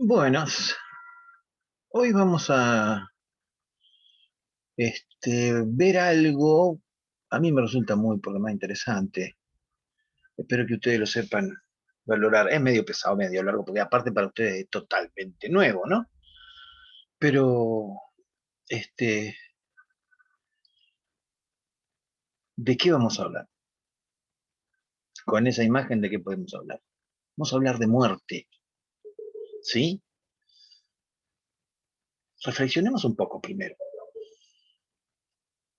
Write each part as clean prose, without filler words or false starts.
Buenas, hoy vamos a ver algo, a mí me resulta muy por demás interesante, espero que ustedes lo sepan valorar, es medio pesado, medio largo, porque aparte para ustedes es totalmente nuevo, ¿no? Pero, este, ¿de qué vamos a hablar? Con esa imagen, ¿de qué podemos hablar? Vamos a hablar de muerte, ¿sí? Reflexionemos un poco primero.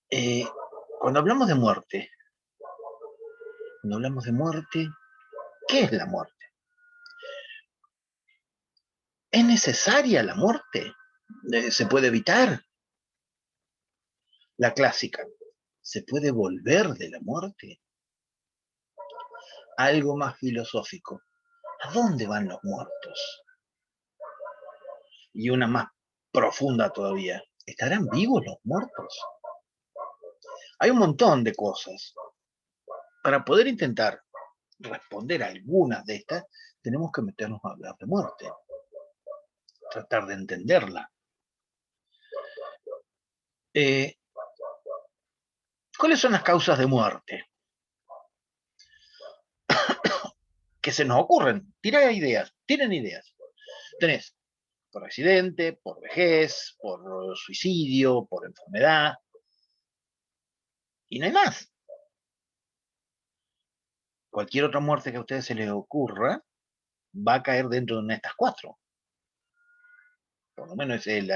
Eh, cuando hablamos de muerte, ¿qué es la muerte? ¿Es necesaria la muerte? ¿Se puede evitar? La clásica. ¿Se puede volver de la muerte? Algo más filosófico. ¿A dónde van los muertos? Y una más profunda todavía. ¿Estarán vivos los muertos? Hay un montón de cosas. Para poder intentar responder a algunas de estas, tenemos que meternos a hablar de muerte. Tratar de entenderla. Eh, ¿Cuáles son las causas de muerte que se nos ocurren? Tienen ideas. Tenés por accidente, por vejez, por suicidio, por enfermedad, y no hay más. Cualquier otra muerte que a ustedes se les ocurra va a caer dentro de una de estas cuatro. Por lo menos es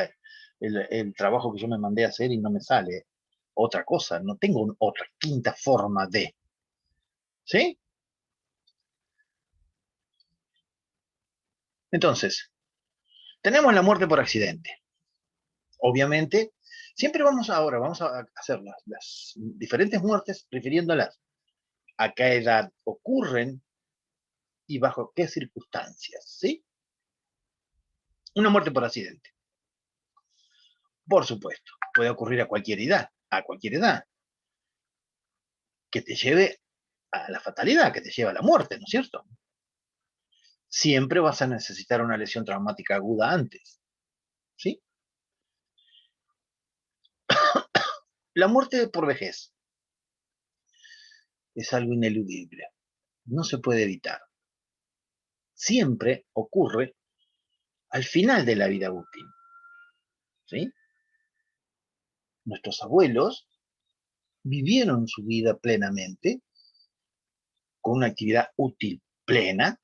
el trabajo que yo me mandé a hacer y no me sale otra cosa. No tengo otra quinta forma de. ¿Sí? Entonces, tenemos la muerte por accidente. Obviamente, siempre vamos a hacer las diferentes muertes refiriéndolas a qué edad ocurren y bajo qué circunstancias. ¿Sí? Una muerte por accidente. Por supuesto, puede ocurrir a cualquier edad, que te lleve a la fatalidad, que te lleve a la muerte, ¿no es cierto? Siempre vas a necesitar una lesión traumática aguda antes, ¿sí? La muerte por vejez es algo ineludible, no se puede evitar. Siempre ocurre al final de la vida útil, ¿sí? Nuestros abuelos vivieron su vida plenamente, con una actividad útil plena,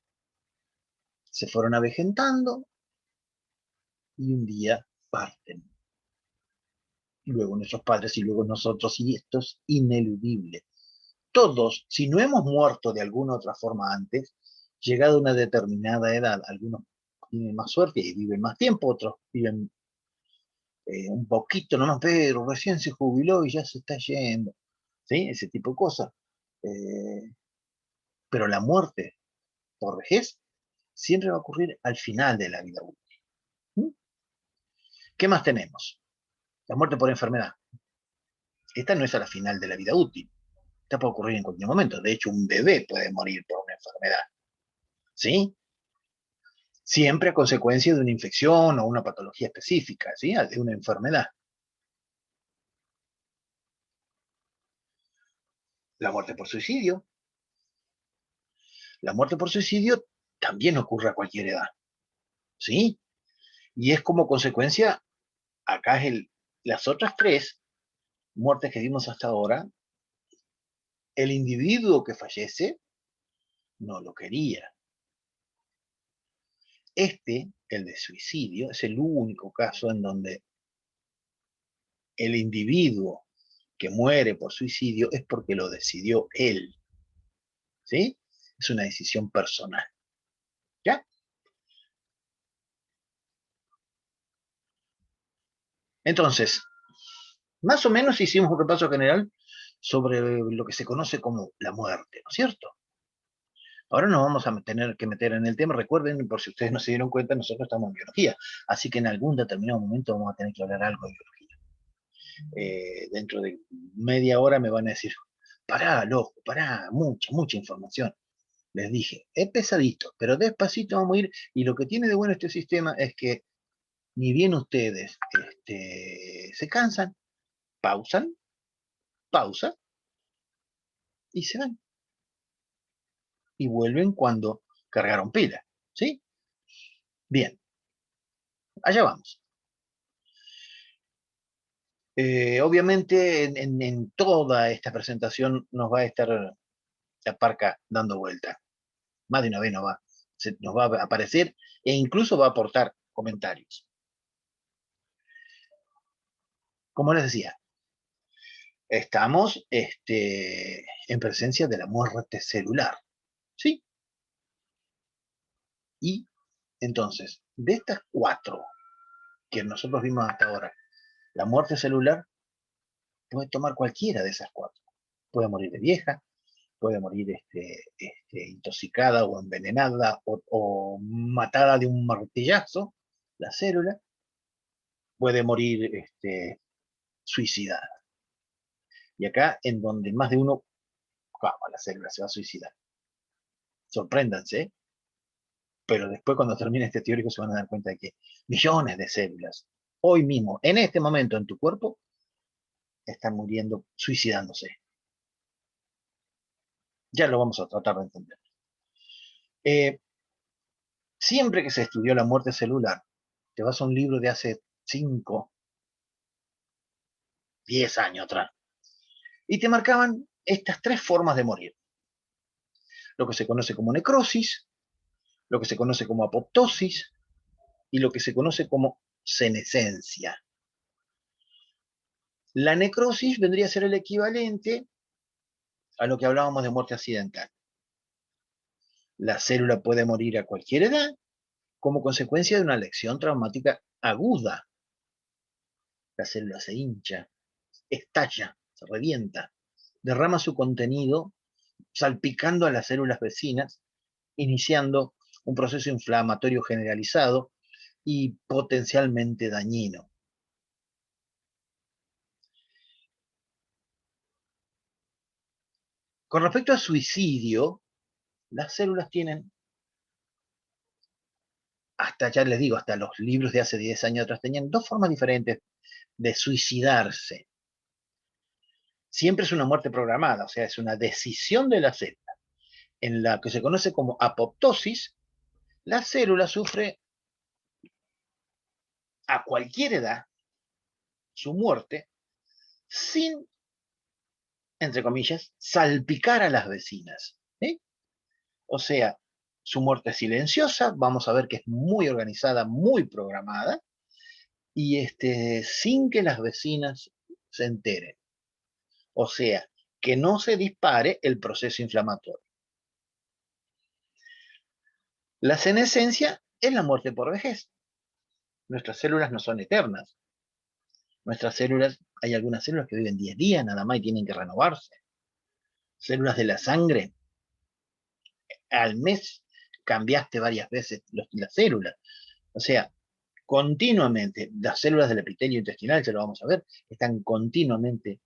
se fueron avejentando y un día parten. Y luego nuestros padres y luego nosotros, y esto es ineludible. Todos, si no hemos muerto de alguna otra forma antes, llegado a una determinada edad, algunos tienen más suerte y viven más tiempo, otros viven un poquito nomás, pero recién se jubiló y ya se está yendo, ¿sí? Ese tipo de cosas. Eh, pero la muerte por vejez siempre va a ocurrir al final de la vida útil. ¿Mm? ¿Qué más tenemos? La muerte por enfermedad. Esta no es a la final de la vida útil. Esta puede ocurrir en cualquier momento. De hecho, un bebé puede morir por una enfermedad. ¿Sí? Siempre a consecuencia de una infección o una patología específica, ¿sí? De una enfermedad. La muerte por suicidio. La muerte por suicidio también ocurre a cualquier edad, ¿sí? Y es como consecuencia, acá es las otras tres muertes que vimos hasta ahora, el individuo que fallece no lo quería. El de suicidio, es el único caso en donde el individuo que muere por suicidio es porque lo decidió él, ¿sí? Es una decisión personal, ¿ya? Entonces, más o menos hicimos un repaso general sobre lo que se conoce como la muerte, ¿no es cierto? Ahora nos vamos a tener que meter en el tema. Recuerden, por si ustedes no se dieron cuenta, nosotros estamos en biología, así que en algún determinado momento vamos a tener que hablar algo de biología. Dentro de media hora me van a decir, pará, loco, pará, mucha información. Les dije, es pesadito, pero despacito vamos a ir. Y lo que tiene de bueno este sistema es que ni bien ustedes se cansan, pausan, pausa y se van. Y vuelven cuando cargaron pila. ¿Sí? Bien, allá vamos. Obviamente en toda esta presentación nos va a estar la parca dando vuelta. Más de una vez nos va a aparecer e incluso va a aportar comentarios. Como les decía, estamos en presencia de la muerte celular. ¿Sí? Y entonces, de estas 4 que nosotros vimos hasta ahora, la muerte celular puede tomar cualquiera de esas 4. Puede morir de vieja, puede morir intoxicada o envenenada o matada de un martillazo, la célula, puede morir suicidada. Y acá, en donde más de uno, la célula se va a suicidar. Sorpréndanse, pero después cuando termine este teórico se van a dar cuenta de que millones de células, hoy mismo, en este momento en tu cuerpo, están muriendo, suicidándose. Ya lo vamos a tratar de entender. Siempre que se estudió la muerte celular, te vas a un libro de hace 5, 10 años atrás, y te marcaban estas 3 formas de morir. Lo que se conoce como necrosis, lo que se conoce como apoptosis y lo que se conoce como senescencia. La necrosis vendría a ser el equivalente a lo que hablábamos de muerte accidental. La célula puede morir a cualquier edad como consecuencia de una lesión traumática aguda. La célula se hincha, estalla, se revienta, derrama su contenido salpicando a las células vecinas, iniciando un proceso inflamatorio generalizado y potencialmente dañino. Con respecto al suicidio, las células tienen, hasta ya les digo, hasta los libros de hace 10 años atrás, tenían 2 formas diferentes de suicidarse. Siempre es una muerte programada, o sea, es una decisión de la célula. En la que se conoce como apoptosis, la célula sufre a cualquier edad su muerte sin, entre comillas, salpicar a las vecinas. ¿Sí? O sea, su muerte es silenciosa, vamos a ver que es muy organizada, muy programada, y sin que las vecinas se enteren. O sea, que no se dispare el proceso inflamatorio. La senescencia es la muerte por vejez. Nuestras células no son eternas. Nuestras células, hay algunas células que viven 10 días nada más y tienen que renovarse. Células de la sangre, al mes cambiaste varias veces las células. O sea, continuamente, las células del epitelio intestinal, ya lo vamos a ver, están continuamente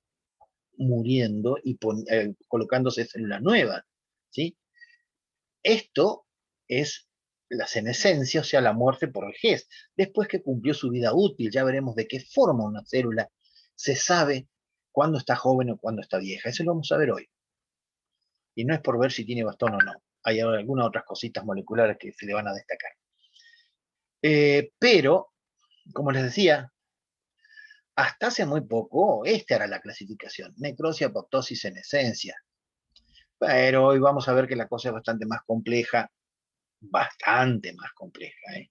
muriendo y colocándose células nuevas. ¿Sí? Esto es la senescencia, o sea, la muerte por vejez. Después que cumplió su vida útil, ya veremos de qué forma una célula se sabe cuándo está joven o cuándo está vieja. Eso lo vamos a ver hoy. Y no es por ver si tiene bastón o no. Hay algunas otras cositas moleculares que se le van a destacar. Pero, como les decía, hasta hace muy poco, esta era la clasificación. Necrosis, apoptosis, senescencia. Pero hoy vamos a ver que la cosa es bastante más compleja. Bastante más compleja, ¿eh?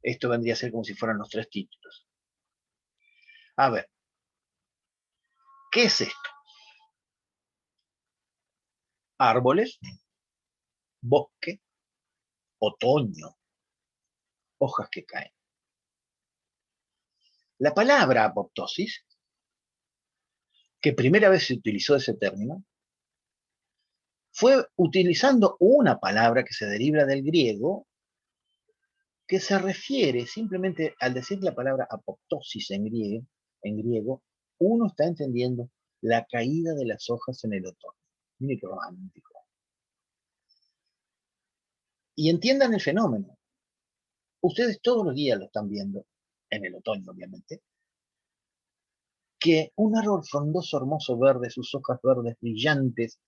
Esto vendría a ser como si fueran los 3 títulos. A ver, ¿qué es esto? Árboles, bosque, otoño, hojas que caen. La palabra apoptosis, que primera vez se utilizó ese término, fue utilizando una palabra que se deriva del griego, que se refiere simplemente al decir la palabra apoptosis en griego, uno está entendiendo la caída de las hojas en el otoño. Mire qué romántico. Y entiendan el fenómeno. Ustedes todos los días lo están viendo, en el otoño obviamente, que un árbol frondoso, hermoso, verde, sus hojas verdes brillantes,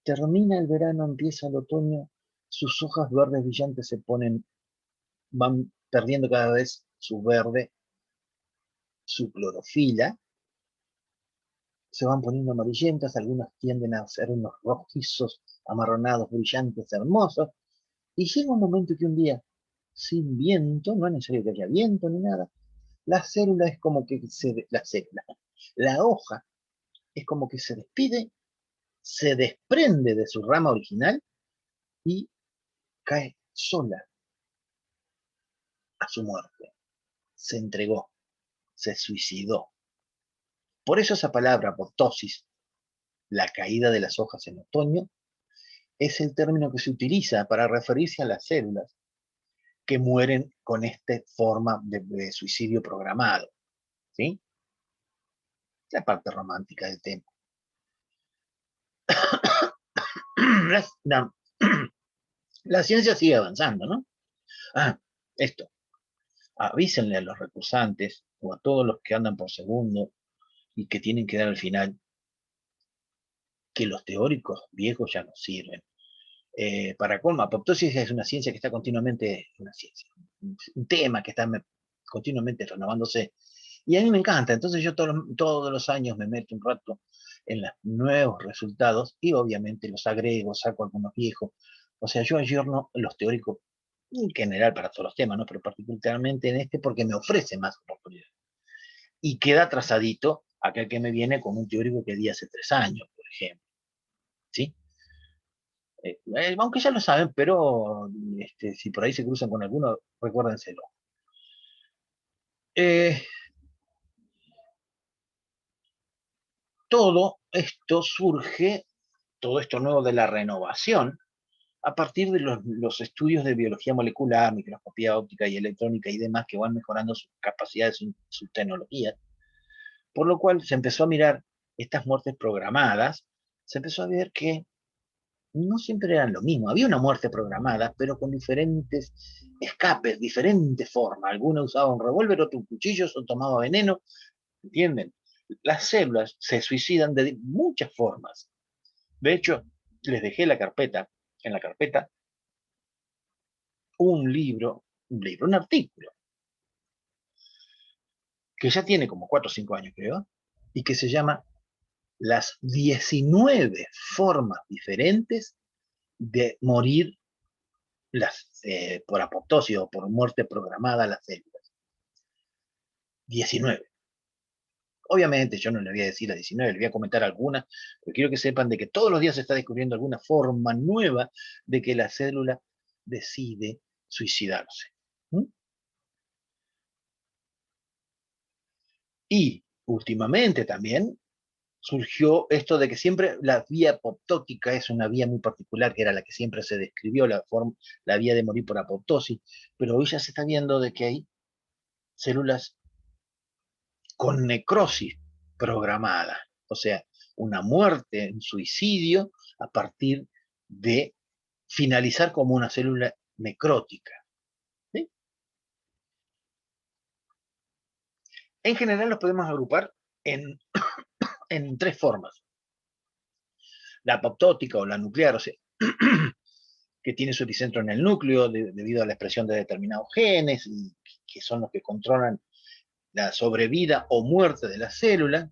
termina el verano, empieza el otoño, sus hojas verdes brillantes van perdiendo cada vez su verde, su clorofila, se van poniendo amarillentas, algunas tienden a ser unos rojizos, amarronados, brillantes, hermosos, y llega un momento que un día, sin viento, no es necesario que haya viento ni nada, la célula es como que la hoja es como que se despide, se desprende de su rama original y cae sola a su muerte. Se entregó, se suicidó. Por eso esa palabra, apoptosis, la caída de las hojas en otoño, es el término que se utiliza para referirse a las células que mueren con esta forma de suicidio programado. ¿Sí? La parte romántica del tema. La, la ciencia sigue avanzando, ¿no? Esto. Avísenle a los recursantes o a todos los que andan por segundo y que tienen que dar al final que los teóricos viejos ya no sirven. Para colmo, apoptosis es una ciencia que está continuamente, un tema que está continuamente renovándose. Y a mí me encanta, entonces yo todos los años me meto un rato en los nuevos resultados y obviamente los agrego, saco algunos viejos. O sea, yo ayorno los teóricos en general para todos los temas, ¿no? Pero particularmente en este porque me ofrece más oportunidades. Y queda atrasadito aquel que me viene con un teórico que di hace 3 años, por ejemplo. ¿Sí? Aunque ya lo saben, pero si por ahí se cruzan con alguno, recuérdenselo. Todo esto surge, todo esto nuevo de la renovación, a partir de los estudios de biología molecular, microscopía óptica y electrónica y demás que van mejorando sus capacidades, sus tecnologías, por lo cual se empezó a mirar estas muertes programadas, se empezó a ver que no siempre eran lo mismo. Había una muerte programada, pero con diferentes escapes, diferentes formas. Algunos usaban un revólver, otros un cuchillo, otros tomaban veneno, ¿entienden? Las células se suicidan de muchas formas. De hecho, les dejé en la carpeta, un artículo, que ya tiene como 4 o 5 años, creo, y que se llama Las 19 formas diferentes de morir por apoptosis o por muerte programada las células. 19. Obviamente yo no le voy a decir las 19, le voy a comentar algunas, pero quiero que sepan de que todos los días se está descubriendo alguna forma nueva de que la célula decide suicidarse. ¿Mm? Y últimamente también surgió esto de que siempre la vía apoptótica es una vía muy particular, que era la que siempre se describió, la vía de morir por apoptosis, pero hoy ya se está viendo de que hay células con necrosis programada, o sea, una muerte, un suicidio a partir de finalizar como una célula necrótica. ¿Sí? En general los podemos agrupar en, en 3 formas. La apoptótica o la nuclear, o sea, que tiene su epicentro en el núcleo debido a la expresión de determinados genes, y que son los que controlan la sobrevida o muerte de la célula.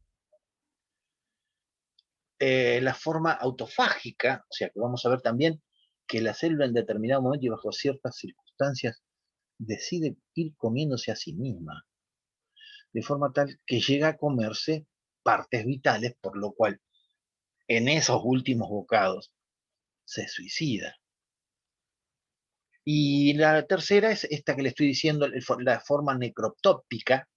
La forma autofágica, o sea que vamos a ver también que la célula en determinado momento y bajo ciertas circunstancias decide ir comiéndose a sí misma, de forma tal que llega a comerse partes vitales, por lo cual en esos últimos bocados se suicida. Y la tercera es esta que le estoy diciendo, la forma necroptótica,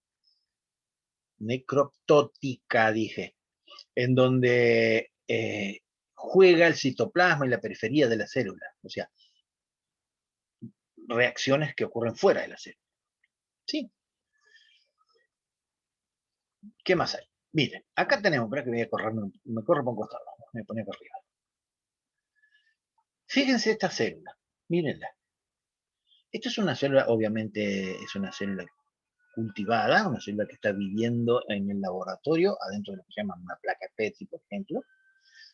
dije, en donde juega el citoplasma y la periferia de la célula, o sea, reacciones que ocurren fuera de la célula. ¿Sí? ¿Qué más hay? Miren, acá tenemos, espera que voy a correrme, me corro por un costado, me voy a poner por arriba. Fíjense esta célula, mírenla. Esto es una célula, obviamente, es una célula cultivada, una célula que está viviendo en el laboratorio, adentro de lo que se llama una placa Petri, por ejemplo,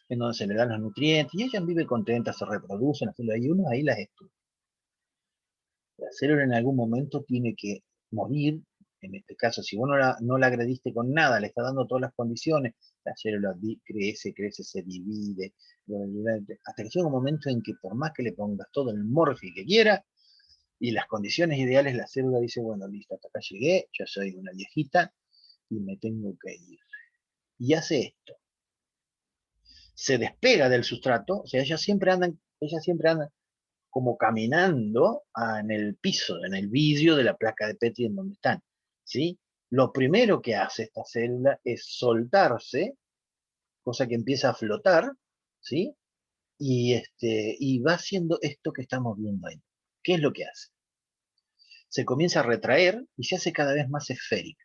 en donde se le dan los nutrientes, y ella vive contenta, se reproduce, la célula, y uno ahí las estudia. La célula en algún momento tiene que morir, en este caso, si vos no la agrediste con nada, le está dando todas las condiciones, la célula crece, se divide, hasta que llega un momento en que por más que le pongas todo el morfi que quiera, y las condiciones ideales, la célula dice, bueno, listo, hasta acá llegué, yo soy una viejita y me tengo que ir. Y hace esto. Se despega del sustrato, o sea, ellas siempre andan como caminando en el piso, en el vidrio de la placa de Petri en donde están, ¿sí? Lo primero que hace esta célula es soltarse, cosa que empieza a flotar, ¿sí? Y va haciendo esto que estamos viendo ahí. ¿Qué es lo que hace? Se comienza a retraer y se hace cada vez más esférica,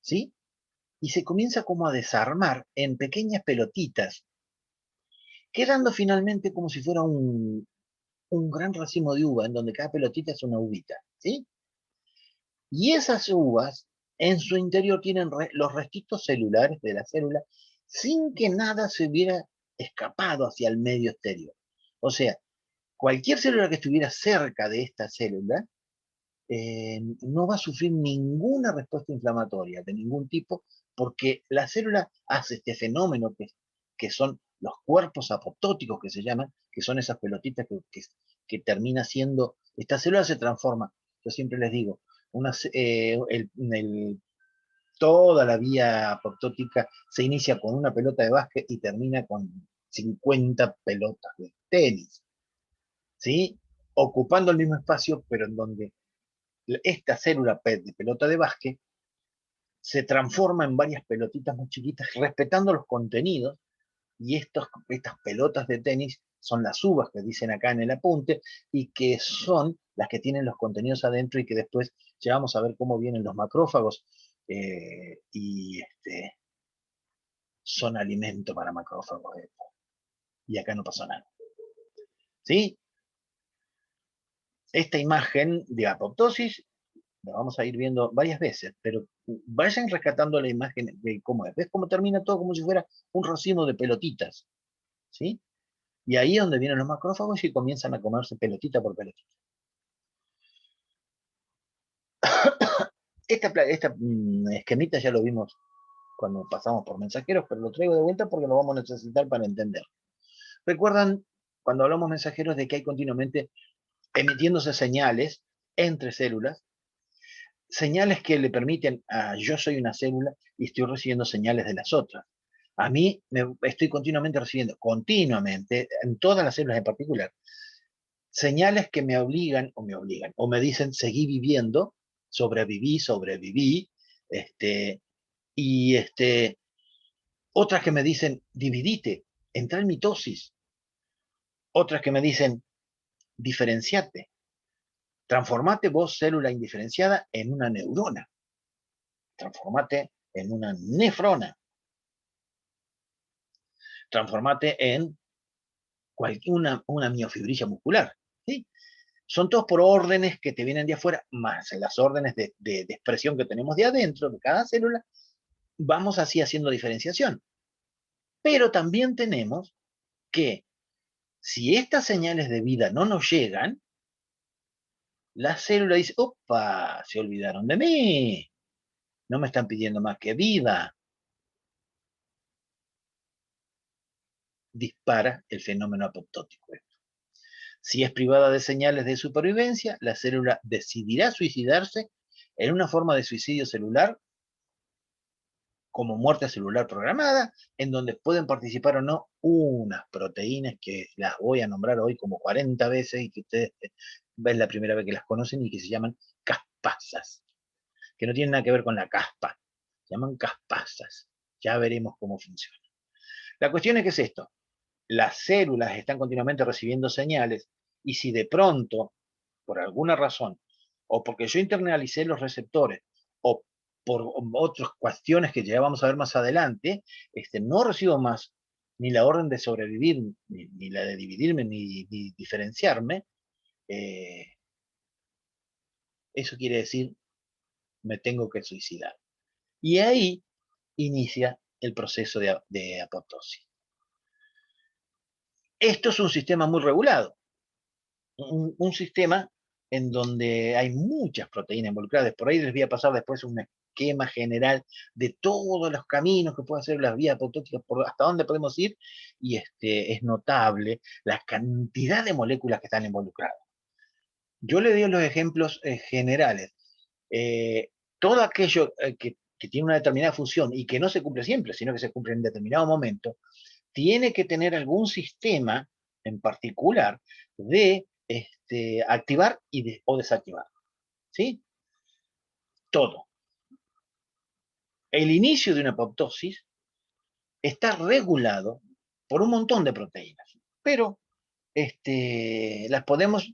¿sí? Y se comienza como a desarmar en pequeñas pelotitas, quedando finalmente como si fuera un gran racimo de uva, en donde cada pelotita es una uvita, ¿sí? Y esas uvas en su interior tienen los restitos celulares de la célula sin que nada se hubiera escapado hacia el medio exterior. O sea, cualquier célula que estuviera cerca de esta célula no va a sufrir ninguna respuesta inflamatoria de ningún tipo, porque la célula hace este fenómeno que son los cuerpos apoptóticos que se llaman, que son esas pelotitas que termina siendo, esta célula se transforma, yo siempre les digo, toda la vía apoptótica se inicia con una pelota de básquet y termina con 50 pelotas de tenis, ¿sí? Ocupando el mismo espacio, pero en donde esta célula de pelota de básquet se transforma en varias pelotitas muy chiquitas, respetando los contenidos, y estas pelotas de tenis son las uvas que dicen acá en el apunte, y que son las que tienen los contenidos adentro y que después llegamos a ver cómo vienen los macrófagos, y son alimento para macrófagos. Y acá no pasó nada. ¿Sí? Esta imagen de apoptosis la vamos a ir viendo varias veces, pero vayan rescatando la imagen de cómo es. ¿Ves cómo termina todo como si fuera un racimo de pelotitas? ¿Sí? Y ahí es donde vienen los macrófagos y comienzan a comerse pelotita por pelotita. Esta esquemita ya lo vimos cuando pasamos por mensajeros, pero lo traigo de vuelta porque lo vamos a necesitar para entender. ¿Recuerdan cuando hablamos mensajeros de que hay continuamente emitiéndose señales entre células? Señales que le permiten yo soy una célula y estoy recibiendo señales de las otras. A mí estoy continuamente recibiendo, en todas las células en particular, señales que me obligan, o me dicen, seguí viviendo, sobreviví, y otras que me dicen, dividite, entra en mitosis, otras que me dicen, diferenciate, transformate vos, célula indiferenciada, en una neurona, transformate en una nefrona, transformate en una miofibrilla muscular, ¿sí? Son todos por órdenes que te vienen de afuera, más las órdenes de expresión que tenemos de adentro, de cada célula, vamos así haciendo diferenciación. Pero también tenemos que, si estas señales de vida no nos llegan, la célula dice, opa, se olvidaron de mí, no me están pidiendo más que vida. Dispara el fenómeno apoptótico. Si es privada de señales de supervivencia, la célula decidirá suicidarse en una forma de suicidio celular, como muerte celular programada, en donde pueden participar o no unas proteínas que las voy a nombrar hoy como 40 veces y que ustedes ven la primera vez que las conocen y que se llaman caspasas, que no tienen nada que ver con la caspa, se llaman caspasas. Ya veremos cómo funciona. La cuestión es que es esto. Las células están continuamente recibiendo señales y si de pronto, por alguna razón, o porque yo internalicé los receptores, o por otras cuestiones que ya vamos a ver más adelante, no recibo más ni la orden de sobrevivir, ni la de dividirme, ni diferenciarme, eso quiere decir me tengo que suicidar. Y ahí inicia el proceso de apoptosis. Esto es un sistema muy regulado, un sistema en donde hay muchas proteínas involucradas. Por ahí les voy a pasar después un esquema general de todos los caminos que pueden hacer las vías apoptóticas, hasta dónde podemos ir, y es notable la cantidad de moléculas que están involucradas. Yo le doy los ejemplos generales. Todo aquello que tiene una determinada función y que no se cumple siempre, sino que se cumple en determinado momento, tiene que tener algún sistema en particular de activar o desactivar. ¿Sí? Todo. El inicio de una apoptosis está regulado por un montón de proteínas, pero las podemos,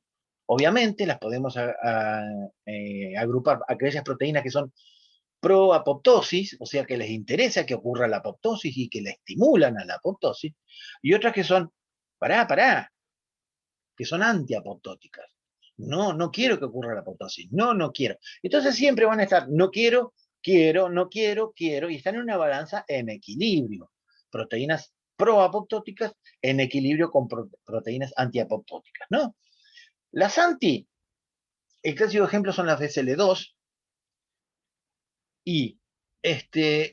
obviamente, las podemos agrupar a aquellas proteínas que son pro-apoptosis, o sea, que les interesa que ocurra la apoptosis y que la estimulan a la apoptosis, y otras que son, pará, que son antiapoptóticas. No, no quiero que ocurra la apoptosis. No, no quiero. Entonces siempre van a estar, no quiero, no quiero, y están en una balanza en equilibrio. Proteínas proapoptóticas en equilibrio con proteínas antiapoptóticas, ¿no? Las el clásico ejemplo son las BCL2 y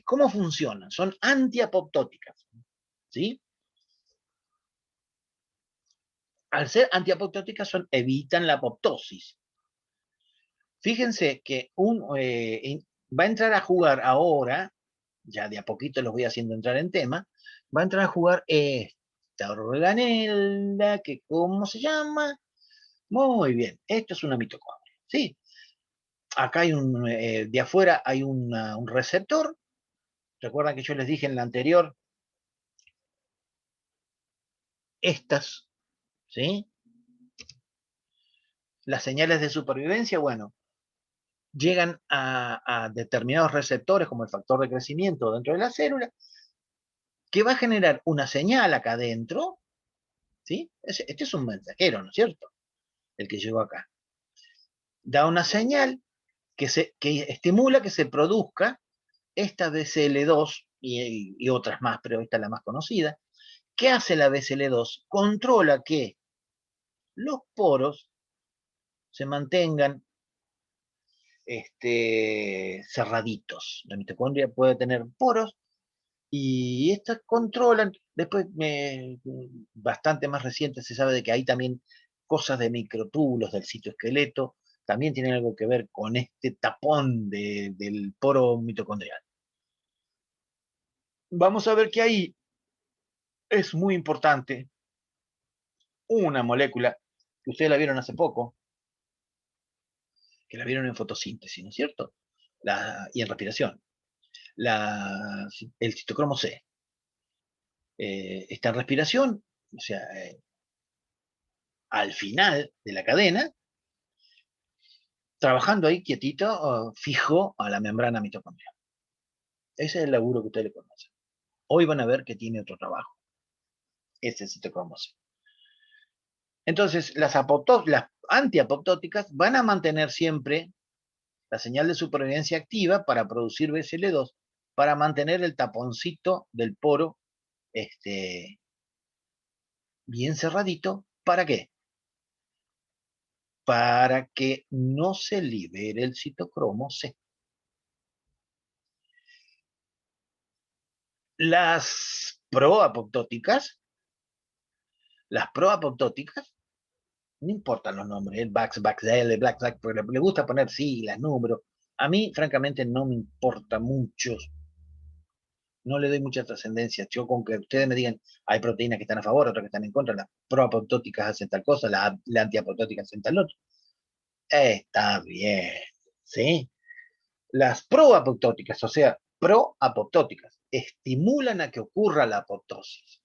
¿cómo funcionan? Son antiapoptóticas, ¿sí? Al ser antiapoptóticas evitan la apoptosis. Fíjense que va a entrar a jugar ahora, ya de a poquito los voy haciendo entrar en tema, va a entrar a jugar esta organela, que ¿cómo se llama? Muy bien, esto es una mitocondria, ¿sí? Acá hay de afuera hay un receptor. Recuerdan que yo les dije en la anterior, estas, ¿sí? Las señales de supervivencia, bueno, llegan a determinados receptores como el factor de crecimiento dentro de la célula, que va a generar una señal acá adentro, ¿sí? Este es un mensajero, ¿no es cierto? El que llegó acá. Da una señal que estimula que se produzca esta BCL2 y otras más, pero esta es la más conocida. ¿Qué hace la BCL2? Controla que los poros se mantengan cerraditos. La mitocondria puede tener poros y estas controlan, después bastante más reciente se sabe de que hay también cosas de microtúbulos del citoesqueleto, también tienen algo que ver con este tapón del poro mitocondrial. Vamos a ver que ahí es muy importante una molécula que ustedes la vieron hace poco, que la vieron en fotosíntesis, ¿no es cierto? Y en respiración. El citocromo C. Está en respiración, o sea, al final de la cadena, trabajando ahí quietito, fijo a la membrana mitocondrial. Ese es el laburo que ustedes le conocen. Hoy van a ver que tiene otro trabajo. Ese citocromo C. Entonces, las antiapoptóticas van a mantener siempre la señal de supervivencia activa para producir BCL2, para mantener el taponcito del poro bien cerradito. ¿Para qué? Para que no se libere el citocromo C. Las proapoptóticas, no importan los nombres, el Baxdel, el Black, pero le gusta poner siglas, números. A mí, francamente, no me importa mucho, no le doy mucha trascendencia. Yo con que ustedes me digan, hay proteínas que están a favor, otras que están en contra, las proapoptóticas hacen tal cosa, las antiapoptóticas hacen tal otra. Está bien, ¿sí? Las proapoptóticas, o sea, proapoptóticas, estimulan a que ocurra la apoptosis.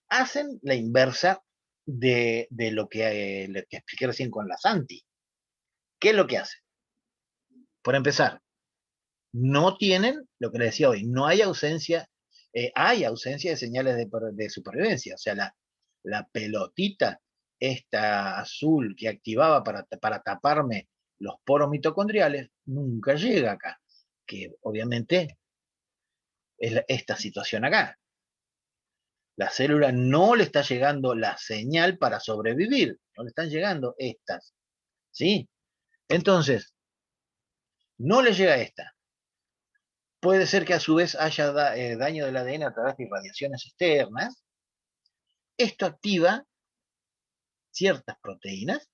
Hacen la inversa de lo que expliqué recién con las anti. ¿Qué es lo que hacen? Por empezar, no tienen, lo que les decía hoy, no hay ausencia, hay ausencia de señales de supervivencia. O sea, la pelotita, esta azul que activaba para taparme los poros mitocondriales, nunca llega acá, que obviamente es esta situación acá. La célula no le está llegando la señal para sobrevivir, no le están llegando estas, ¿sí? Entonces, no le llega esta. Puede ser que a su vez haya daño del ADN a través de irradiaciones externas. Esto activa ciertas proteínas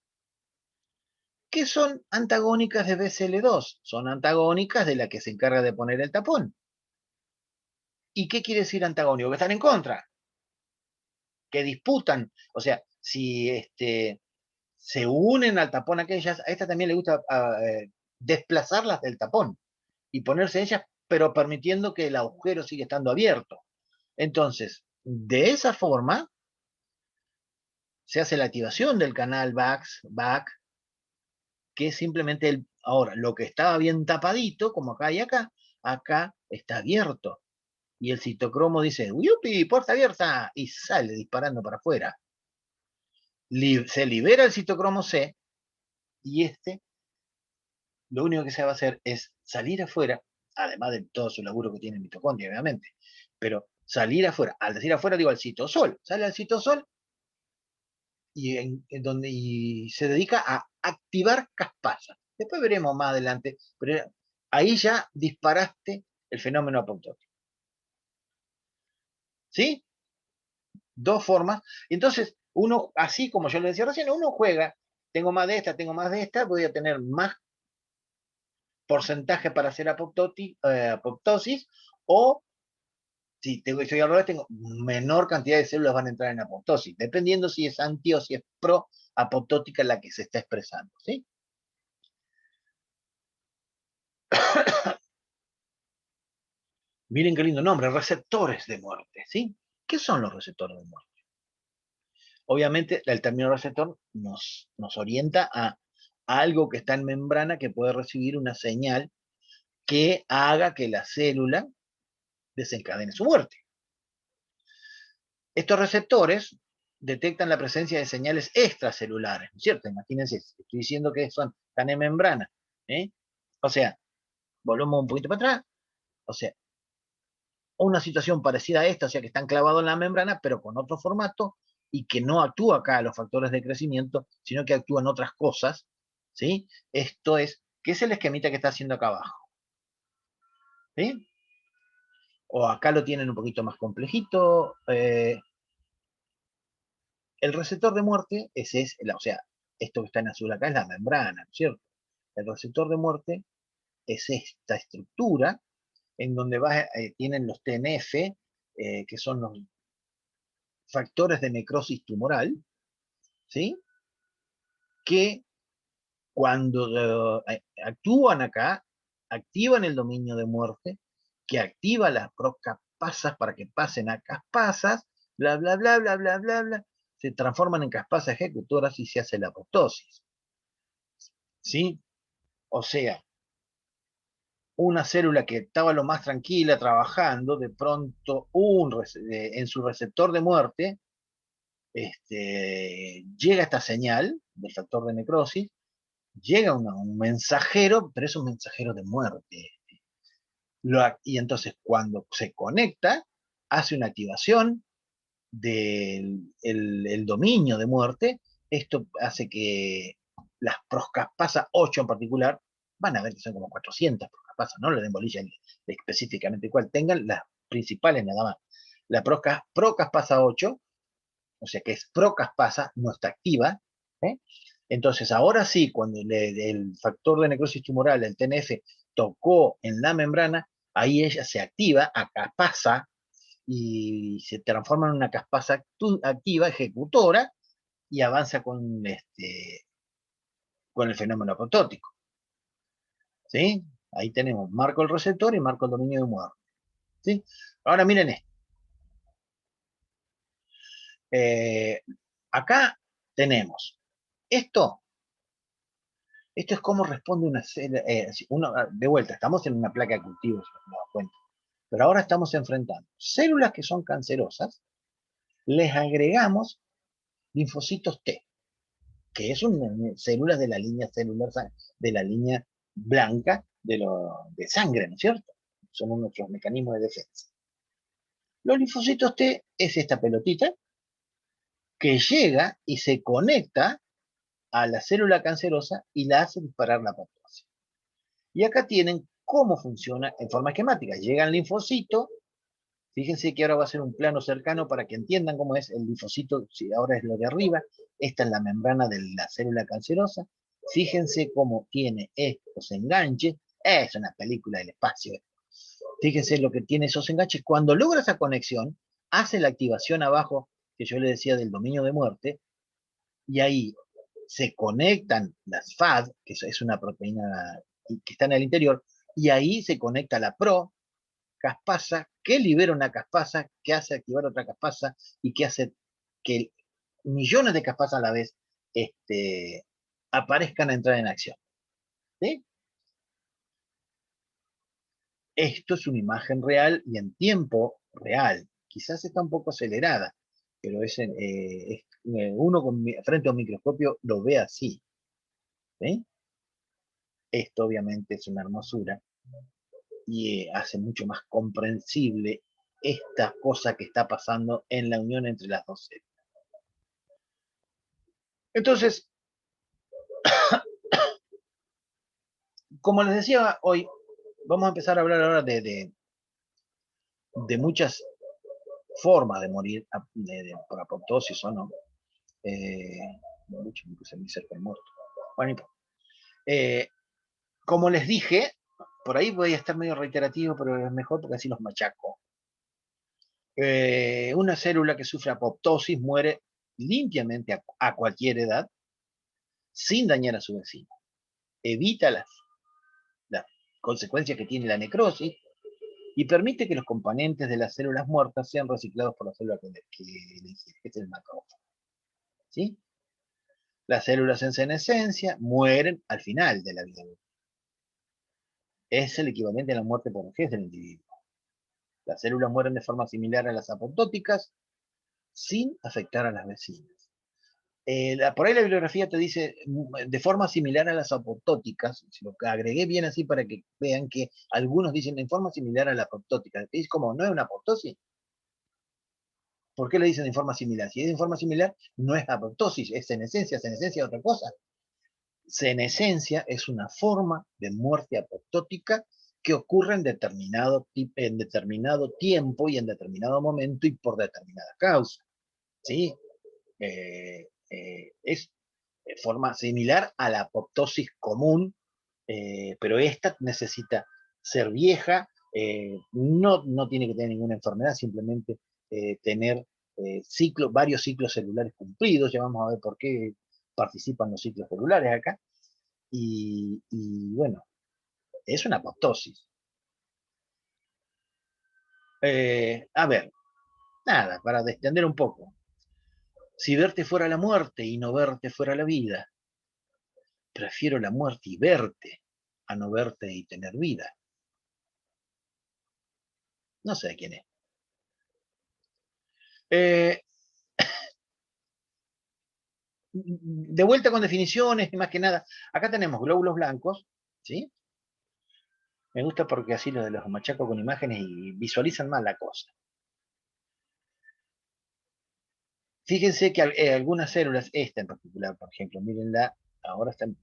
que son antagónicas de BCL2, son antagónicas de la que se encarga de poner el tapón. ¿Y qué quiere decir antagónico? Que están en contra, que disputan, o sea, si se unen al tapón aquellas, a esta también le gusta desplazarlas del tapón y ponerse ellas, pero permitiendo que el agujero siga estando abierto. Entonces, de esa forma, se hace la activación del canal back, que es simplemente ahora, lo que estaba bien tapadito, como acá y acá está abierto. Y el citocromo dice, ¡yupi! ¡Puerta abierta! Y sale disparando para afuera. Se libera el citocromo C y lo único que se va a hacer es salir afuera, además de todo su laburo que tiene el mitocondria, obviamente, pero salir afuera. Al decir afuera, digo al citosol. Sale al citosol y se dedica a activar caspasas. Después veremos más adelante, pero ahí ya disparaste el fenómeno apoptótico. ¿Sí? Dos formas. Entonces, uno, así como yo le decía recién, uno juega, tengo más de esta, voy a tener más porcentaje para hacer apoptosis, o si estoy al revés, tengo menor cantidad de células van a entrar en apoptosis, dependiendo si es anti o si es pro apoptótica la que se está expresando. ¿Sí? Miren qué lindo nombre, receptores de muerte. ¿Sí? ¿Qué son los receptores de muerte? Obviamente, el término receptor nos orienta a algo que está en membrana que puede recibir una señal que haga que la célula desencadene su muerte. Estos receptores detectan la presencia de señales extracelulares, ¿no es cierto? Imagínense, estoy diciendo que están en membrana. ¿Eh? O sea, volvemos un poquito para atrás. O sea, una situación parecida a esta, o sea, que están clavados en la membrana, pero con otro formato y que no actúa acá a los factores de crecimiento, sino que actúan otras cosas. ¿Sí? Esto es, ¿qué es el esquemita que está haciendo acá abajo? ¿Sí? O acá lo tienen un poquito más complejito. El receptor de muerte, o sea, esto que está en azul acá es la membrana, ¿no es cierto? El receptor de muerte es esta estructura en donde tienen los TNF, que son los factores de necrosis tumoral, ¿sí? Que cuando actúan acá, activan el dominio de muerte, que activa las procaspasas para que pasen a caspasas, bla, bla, bla, bla, bla, bla, bla, se transforman en caspasas ejecutoras y se hace la apoptosis. ¿Sí? O sea, una célula que estaba lo más tranquila trabajando, de pronto en su receptor de muerte, llega esta señal del factor de necrosis, llega un mensajero, pero es un mensajero de muerte. Y entonces cuando se conecta, hace una activación del el dominio de muerte. Esto hace que las proscaspasa 8 en particular, van a ver que son como 400 proscaspasas, no le den bolilla específicamente cuál, tengan las principales nada más. La procaspasa 8, o sea que es procaspasa, no está activa. ¿Eh? Entonces, ahora sí, cuando el factor de necrosis tumoral, el TNF, tocó en la membrana, ahí ella se activa, acaspasa, y se transforma en una caspasa activa, ejecutora, y avanza con el fenómeno apoptótico. ¿Sí? Ahí tenemos, marco el receptor y marco el dominio de muerte. ¿Sí? Ahora miren esto. Acá tenemos esto. Esto es cómo responde una célula. De vuelta, estamos en una placa de cultivo, si me das cuenta. Pero ahora estamos enfrentando células que son cancerosas, les agregamos linfocitos T. que es células de la línea celular, de la línea blanca de sangre, ¿no es cierto? Son nuestros mecanismos de defensa. Los linfocitos T es esta pelotita que llega y se conecta a la célula cancerosa y la hace disparar la apoptosis. Y acá tienen cómo funciona en forma esquemática. Llega el linfocito, fíjense que ahora va a ser un plano cercano para que entiendan cómo es el linfocito, si ahora es lo de arriba, esta es la membrana de la célula cancerosa, fíjense cómo tiene estos enganches, es una película del espacio, fíjense lo que tiene esos enganches, cuando logra esa conexión, hace la activación abajo, que yo le decía del dominio de muerte, y ahí se conectan las FAD, que es una proteína que está en el interior, y ahí se conecta la caspasa, que libera una caspasa, que hace activar otra caspasa, y que hace que millones de caspasas a la vez aparezcan a entrar en acción. ¿Sí? Esto es una imagen real y en tiempo real. Quizás está un poco acelerada, pero uno frente a un microscopio lo ve así. ¿Sí? Esto obviamente es una hermosura y hace mucho más comprensible esta cosa que está pasando en la unión entre las dos células. Entonces, como les decía hoy, vamos a empezar a hablar ahora de muchas formas de morir por apoptosis o no. Mucho me puse muy cerca del muerto. Bueno, como les dije, por ahí voy a estar medio reiterativo, pero es mejor porque así los machaco. Una célula que sufre apoptosis muere limpiamente a cualquier edad, sin dañar a su vecino. Evita las consecuencias que tiene la necrosis y permite que los componentes de las células muertas sean reciclados por la célula que es el macrófago. ¿Sí? Las células en senescencia mueren al final de la vida. Es el equivalente a la muerte por vejez del individuo. Las células mueren de forma similar a las apoptóticas, sin afectar a las vecinas. Por ahí la bibliografía te dice de forma similar a las apoptóticas, lo que agregué bien así para que vean que algunos dicen en forma similar a la apoptótica. Es como, ¿no es una apoptosis? ¿Por qué le dicen en forma similar? Si es en forma similar, no es apoptosis, es senescencia es otra cosa. Senescencia es una forma de muerte apoptótica que ocurre en determinado tiempo y en determinado momento y por determinada causa. ¿Sí? Es de forma similar a la apoptosis común, pero esta necesita ser vieja, no tiene que tener ninguna enfermedad, simplemente tener varios ciclos celulares cumplidos, ya vamos a ver por qué participan los ciclos celulares acá, y bueno, es una apoptosis. A ver, nada, para distender un poco. Si verte fuera la muerte y no verte fuera la vida, prefiero la muerte y verte a no verte y tener vida. No sé quién es. Eh, de vuelta con definiciones, más que nada. Acá tenemos glóbulos blancos, ¿sí? Me gusta porque así los machaco con imágenes y visualizan más la cosa. Fíjense que algunas células, esta en particular, por ejemplo, mírenla, ahora están.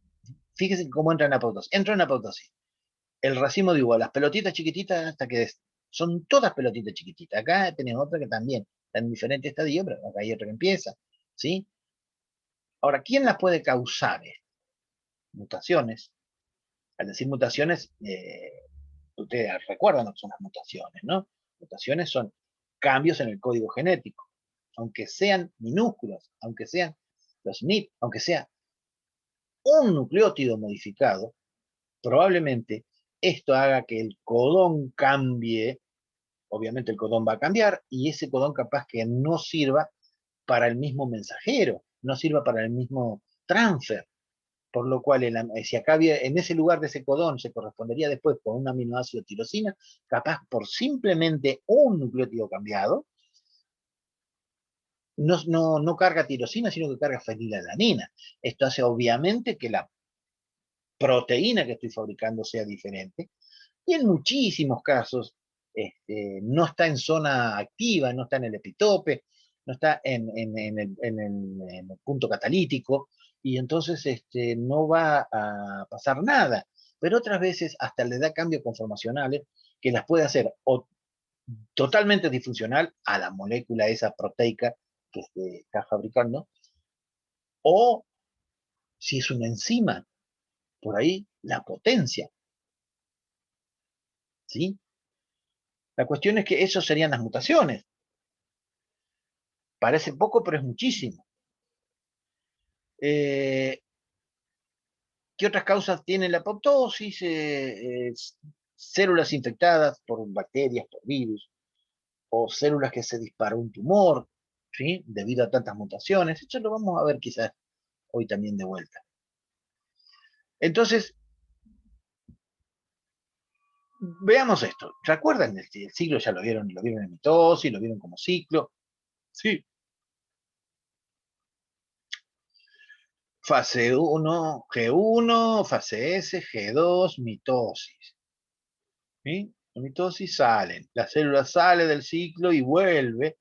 Fíjense cómo entra en apoptosis. Entra en apoptosis. El racimo de uva, las pelotitas chiquititas hasta que son todas pelotitas chiquititas. Acá tenemos otra que también está en diferentes estadios, pero acá hay otra que empieza, ¿sí? Ahora, ¿quién las puede causar? Mutaciones. Al decir mutaciones, ustedes recuerdan lo que son las mutaciones, ¿no? Mutaciones son cambios en el código genético, aunque sean minúsculos, aunque sean los NIP, aunque sea un nucleótido modificado, probablemente esto haga que el codón cambie, obviamente el codón va a cambiar, y ese codón capaz que no sirva para el mismo mensajero, no sirva para el mismo transfer, por lo cual si acá en ese lugar de ese codón se correspondería después con un aminoácido tirosina, capaz por simplemente un nucleótido cambiado, no carga tirosina, sino que carga fenilalanina. Esto hace obviamente que la proteína que estoy fabricando sea diferente. Y en muchísimos casos no está en zona activa, no está en el epitope, no está en el punto catalítico, y entonces no va a pasar nada. Pero otras veces hasta le da cambios conformacionales que las puede hacer o totalmente disfuncional a la molécula esa proteica que se está fabricando, o si es una enzima, por ahí la potencia, ¿sí? La cuestión es que eso serían las mutaciones. Parece poco, pero es muchísimo. Eh, ¿Qué otras causas tiene la apoptosis? Células infectadas por bacterias, por virus, o células que se disparó un tumor, ¿sí? Debido a tantas mutaciones. Esto lo vamos a ver quizás hoy también de vuelta. Entonces, veamos esto. ¿Se acuerdan? El ciclo ya lo vieron en mitosis, lo vieron como ciclo. Sí. Fase 1, G1, fase S, G2, mitosis. ¿Sí? La mitosis salen. La célula sale del ciclo y vuelve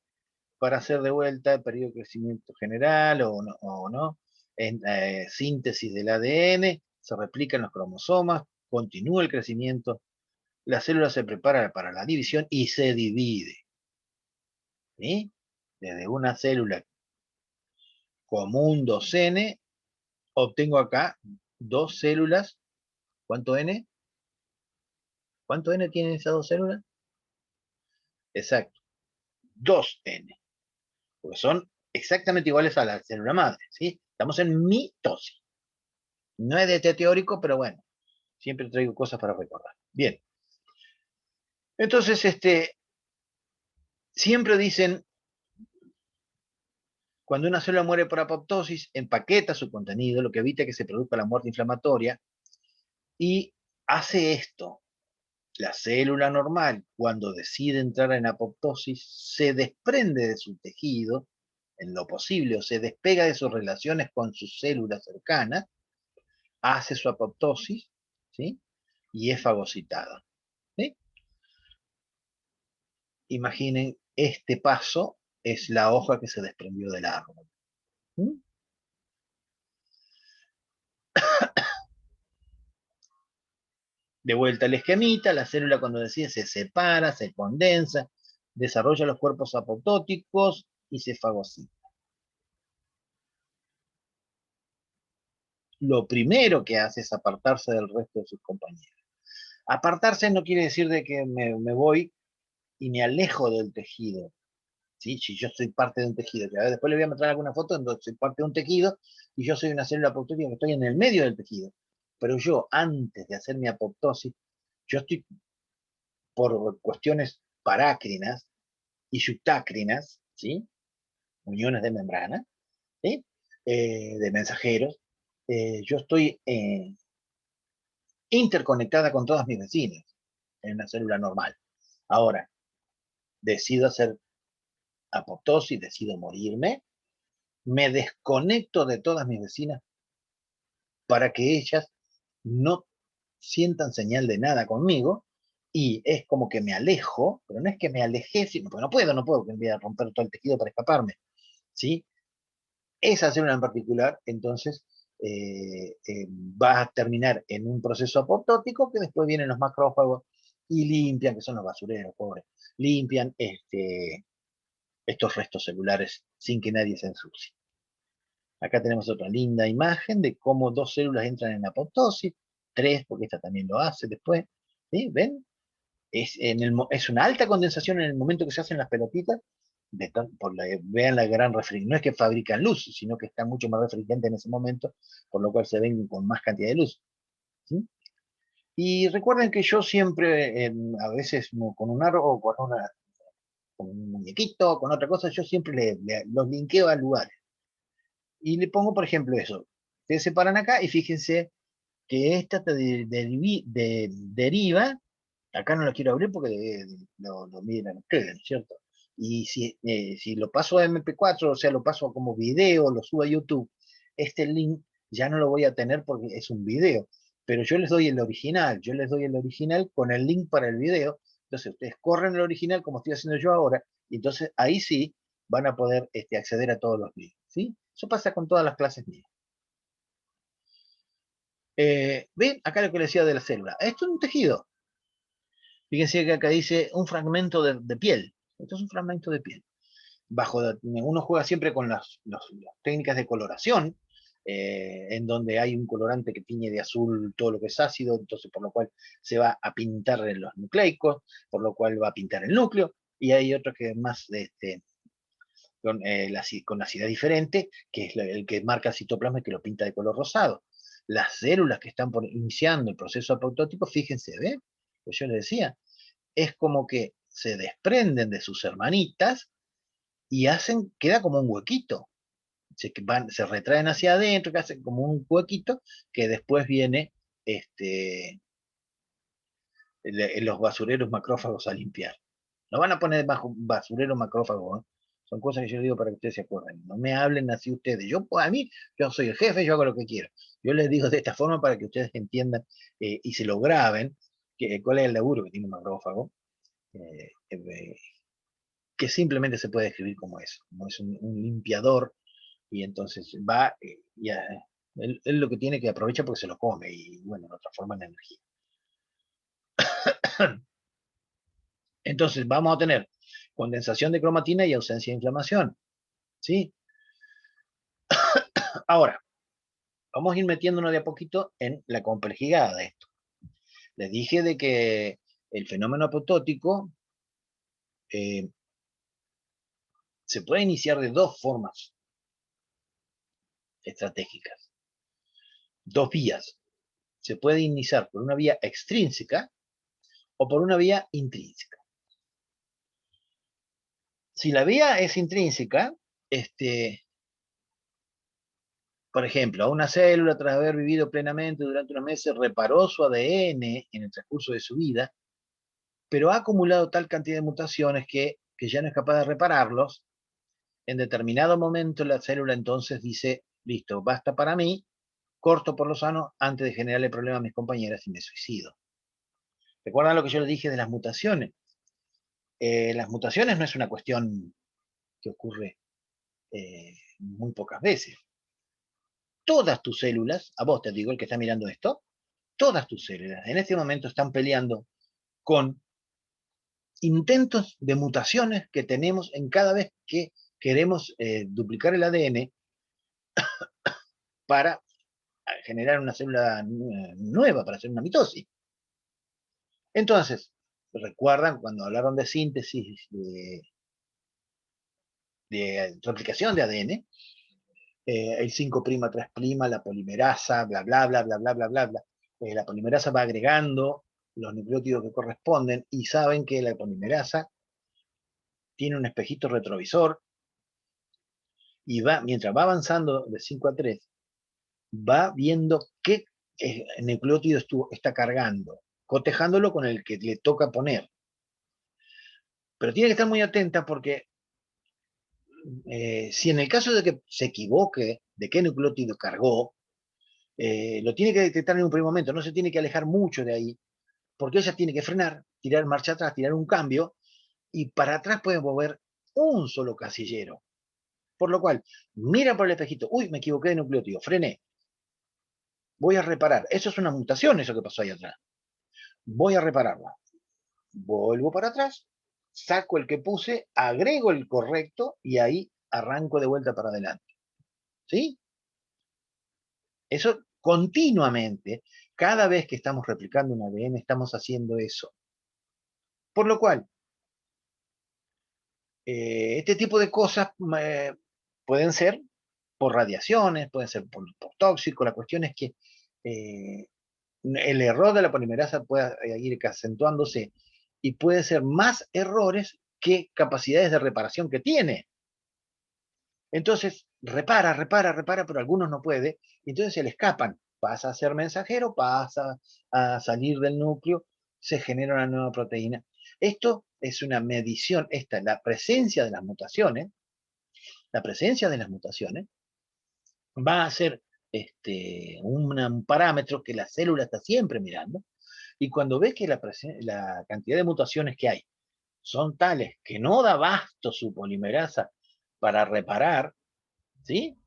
para hacer de vuelta el periodo de crecimiento general o no. En síntesis del ADN, se replican los cromosomas, continúa el crecimiento, la célula se prepara para la división y se divide. ¿Sí? Desde una célula común 2N, obtengo acá dos células. ¿Cuánto N? ¿Cuánto N tienen esas dos células? Exacto, 2N, porque son exactamente iguales a la célula madre, ¿sí? Estamos en mitosis. No es de este teórico, pero bueno, siempre traigo cosas para recordar. Bien, entonces, siempre dicen, cuando una célula muere por apoptosis, empaqueta su contenido, lo que evita que se produzca la muerte inflamatoria, y hace esto. La célula normal, cuando decide entrar en apoptosis, se desprende de su tejido, en lo posible, o se despega de sus relaciones con sus células cercanas, hace su apoptosis, ¿sí? Y es fagocitada, ¿sí? Imaginen, este paso es la hoja que se desprendió del árbol. ¿Sí? De vuelta al esquemita, la célula cuando decide se separa, se condensa, desarrolla los cuerpos apoptóticos y se fagocita. Lo primero que hace es apartarse del resto de sus compañeros. Apartarse no quiere decir de que me voy y me alejo del tejido. ¿Sí? Si yo soy parte de un tejido, que después le voy a mostrar alguna foto en donde soy parte de un tejido y yo soy una célula apoptótica que estoy en el medio del tejido. Pero yo, antes de hacer mi apoptosis, yo estoy por cuestiones parácrinas y subtácrinas, ¿sí? Uniones de membrana, ¿sí? De mensajeros, yo estoy interconectada con todas mis vecinas en una célula normal. Ahora, decido hacer apoptosis, decido morirme, me desconecto de todas mis vecinas para que ellas no sientan señal de nada conmigo y es como que me alejo, pero no es que me alejé, sino porque no puedo, que voy a romper todo el tejido para escaparme, ¿sí? Esa célula en particular, entonces, va a terminar en un proceso apoptótico que después vienen los macrófagos y limpian, que son los basureros, pobres, limpian estos restos celulares sin que nadie se ensucie. Acá tenemos otra linda imagen de cómo dos células entran en apoptosis, tres, porque esta también lo hace después. ¿Sí? ¿Ven? Es una alta condensación en el momento que se hacen las pelotitas. Vean la gran refrigeración. No es que fabrican luz, sino que está mucho más refrigerante en ese momento, por lo cual se ven con más cantidad de luz. ¿Sí? Y recuerden que yo siempre, a veces con un aro o con un muñequito, con otra cosa, yo siempre los linkeo a lugares. Y le pongo, por ejemplo, eso. Ustedes se paran acá y fíjense que esta deriva, acá no lo quiero abrir porque lo miran ustedes, ¿no es cierto? Y si lo paso a MP4, o sea, lo paso como video, lo subo a YouTube, este link ya no lo voy a tener porque es un video. Pero yo les doy el original, yo les doy el original con el link para el video. Entonces ustedes corren el original como estoy haciendo yo ahora, y entonces ahí sí van a poder acceder a todos los links, ¿sí? Eso pasa con todas las clases mías. ¿Ven? Acá lo que les decía de la célula. Esto es un tejido. Fíjense que acá dice un fragmento de piel. Esto es un fragmento de piel. Uno juega siempre con las técnicas de coloración, en donde hay un colorante que tiñe de azul todo lo que es ácido, entonces por lo cual se va a pintar en los nucleicos, por lo cual va a pintar el núcleo, y hay otro que es más con acidez diferente, que es el que marca el citoplasma y que lo pinta de color rosado. Las células que están iniciando el proceso apoptótico, fíjense, ¿ven? Pues yo les decía, es como que se desprenden de sus hermanitas y queda como un huequito. Se retraen hacia adentro, que hacen como un huequito, que después viene los basureros macrófagos a limpiar. No van a poner bajo basurero macrófago, ¿eh? Son cosas que yo digo para que ustedes se acuerden. No me hablen así ustedes. A mí, yo soy el jefe, yo hago lo que quiero. Yo les digo de esta forma para que ustedes entiendan y se lo graben, cuál es el laburo que tiene un macrófago, que simplemente se puede describir como eso, como es un limpiador, y entonces va, él lo que tiene que aprovechar porque se lo come, y bueno, lo transforma en energía. Entonces vamos a tener condensación de cromatina y ausencia de inflamación, ¿sí? Ahora, vamos a ir metiéndonos de a poquito en la complejidad de esto. Les dije de que el fenómeno apoptótico se puede iniciar de dos formas estratégicas, dos vías. Se puede iniciar por una vía extrínseca o por una vía intrínseca. Si la vía es intrínseca, por ejemplo, una célula, tras haber vivido plenamente durante unos meses, reparó su ADN en el transcurso de su vida, pero ha acumulado tal cantidad de mutaciones que ya no es capaz de repararlos. En determinado momento la célula entonces dice, listo, basta para mí, corto por lo sano antes de generarle problemas a mis compañeras y me suicido. ¿Recuerdan lo que yo les dije de las mutaciones? Las mutaciones no es una cuestión que ocurre muy pocas veces. Todas tus células, a vos te digo, el que está mirando esto, todas tus células en este momento están peleando con intentos de mutaciones que tenemos en cada vez que queremos duplicar el ADN para generar una célula nueva, para hacer una mitosis. Entonces, recuerdan cuando hablaron de síntesis, de replicación de ADN, el 5' 3', la polimerasa, bla, bla, bla, bla, bla, bla, bla, bla. La polimerasa va agregando los nucleótidos que corresponden y saben que la polimerasa tiene un espejito retrovisor y mientras va avanzando de 5 a 3, va viendo qué nucleótido está cargando, cotejándolo con el que le toca poner. Pero tiene que estar muy atenta porque si en el caso de que se equivoque de qué nucleótido cargó, lo tiene que detectar en un primer momento, no se tiene que alejar mucho de ahí, porque ella tiene que frenar, tirar marcha atrás, tirar un cambio, y para atrás puede mover un solo casillero. Por lo cual, mira por el espejito, uy, me equivoqué de nucleótido, frené, voy a reparar. Eso es una mutación, eso que pasó ahí atrás. Voy a repararla. Vuelvo para atrás, saco el que puse, agrego el correcto y ahí arranco de vuelta para adelante. ¿Sí? Eso continuamente, cada vez que estamos replicando un ADN, estamos haciendo eso. Por lo cual, este tipo de cosas pueden ser por radiaciones, pueden ser por tóxico. La cuestión es que el error de la polimerasa puede ir acentuándose y puede ser más errores que capacidades de reparación que tiene. Entonces, repara, pero algunos no puede, y entonces se le escapan. Pasa a ser mensajero, pasa a salir del núcleo, se genera una nueva proteína. Esto es una medición, la presencia de las mutaciones, va a ser un parámetro que la célula está siempre mirando, y cuando ve que la cantidad de mutaciones que hay son tales que no da abasto su polimerasa para reparar, ¿sí?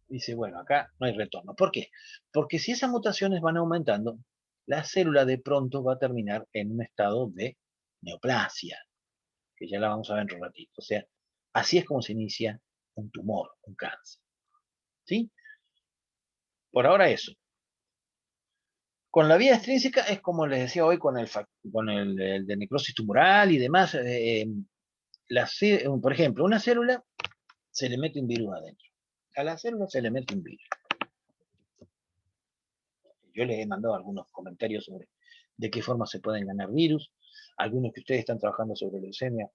Dice, bueno, acá no hay retorno. ¿Por qué? Porque si esas mutaciones van aumentando, la célula de pronto va a terminar en un estado de neoplasia, que ya la vamos a ver en un ratito. O sea, así es como se inicia un tumor, un cáncer. ¿Sí? Por ahora eso. Con la vía extrínseca es como les decía hoy con el de necrosis tumoral y demás. Por ejemplo, una célula se le mete un virus adentro. A la célula se le mete un virus. Yo les he mandado algunos comentarios sobre de qué forma se pueden ganar virus. Algunos que ustedes están trabajando sobre leucemia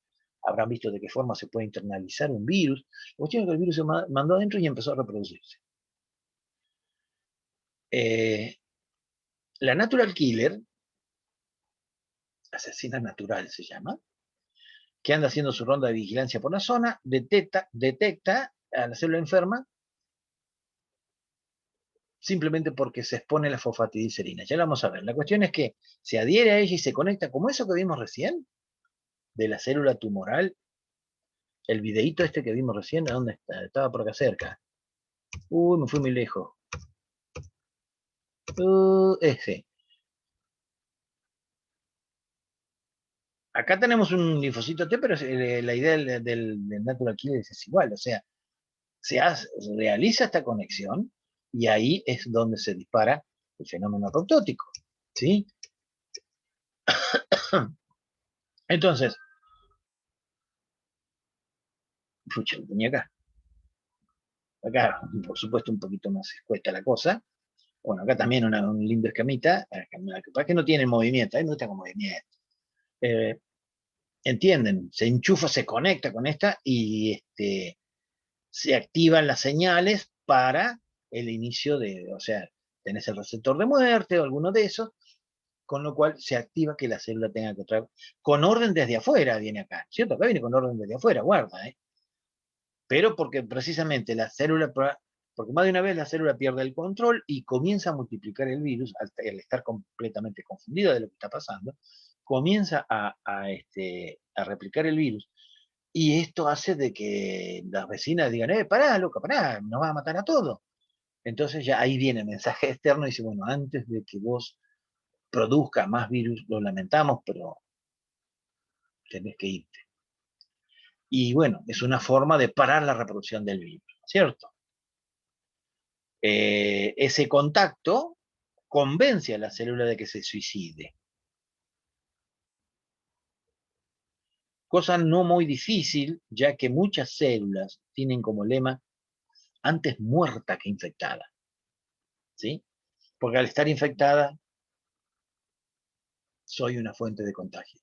habrán visto de qué forma se puede internalizar un virus. La cuestión es que el virus se mandó adentro y empezó a reproducirse. La natural killer, asesina natural se llama, que anda haciendo su ronda de vigilancia por la zona, detecta a la célula enferma simplemente porque se expone a la fosfatidilcerina. Ya lo vamos a ver. La cuestión es que se adhiere a ella y se conecta, como eso que vimos recién, de la célula tumoral. El videíto que vimos recién, ¿a dónde está? Estaba por acá cerca. Uy, me fui muy lejos. Ese. Acá tenemos un linfocito T, pero la idea del natural killer es igual. O sea, realiza esta conexión y ahí es donde se dispara el fenómeno apoptótico. ¿Sí? Entonces, pucha, lo tenía acá. Acá, por supuesto, un poquito más escueta la cosa. Bueno, acá también un lindo escamita, para que no tiene movimiento, a mí me gusta con movimiento. Eh, ¿Entienden? Se enchufa, se conecta con esta y se activan las señales para el inicio o sea, tenés el receptor de muerte o alguno de esos, con lo cual se activa que la célula tenga que traer, con orden desde afuera viene acá, ¿cierto? Acá viene con orden desde afuera, guarda, ¿eh? Pero porque precisamente porque más de una vez la célula pierde el control y comienza a multiplicar el virus, al estar completamente confundida de lo que está pasando, comienza a replicar el virus. Y esto hace de que las vecinas digan, pará, loca, pará, nos va a matar a todos. Entonces ya ahí viene el mensaje externo y dice, bueno, antes de que vos produzca más virus, lo lamentamos, pero tenés que irte. Y bueno, es una forma de parar la reproducción del virus, ¿cierto? Ese contacto convence a la célula de que se suicide. Cosa no muy difícil, ya que muchas células tienen como lema antes muerta que infectada. ¿Sí? Porque al estar infectada, soy una fuente de contagio.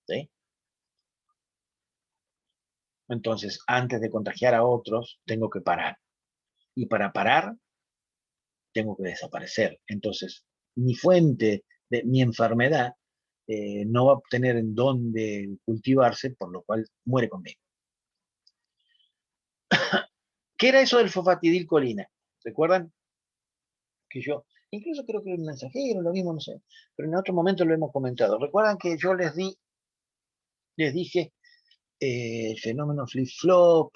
¿Sí? Entonces, antes de contagiar a otros, tengo que parar. Y para parar, tengo que desaparecer. Entonces, mi fuente de mi enfermedad no va a tener en dónde cultivarse, por lo cual muere conmigo. ¿Qué era eso del fosfatidilcolina? ¿Recuerdan? Que yo, incluso creo que el mensajero, lo mismo, no sé, pero en otro momento lo hemos comentado. ¿Recuerdan que yo les dije el fenómeno flip-flop,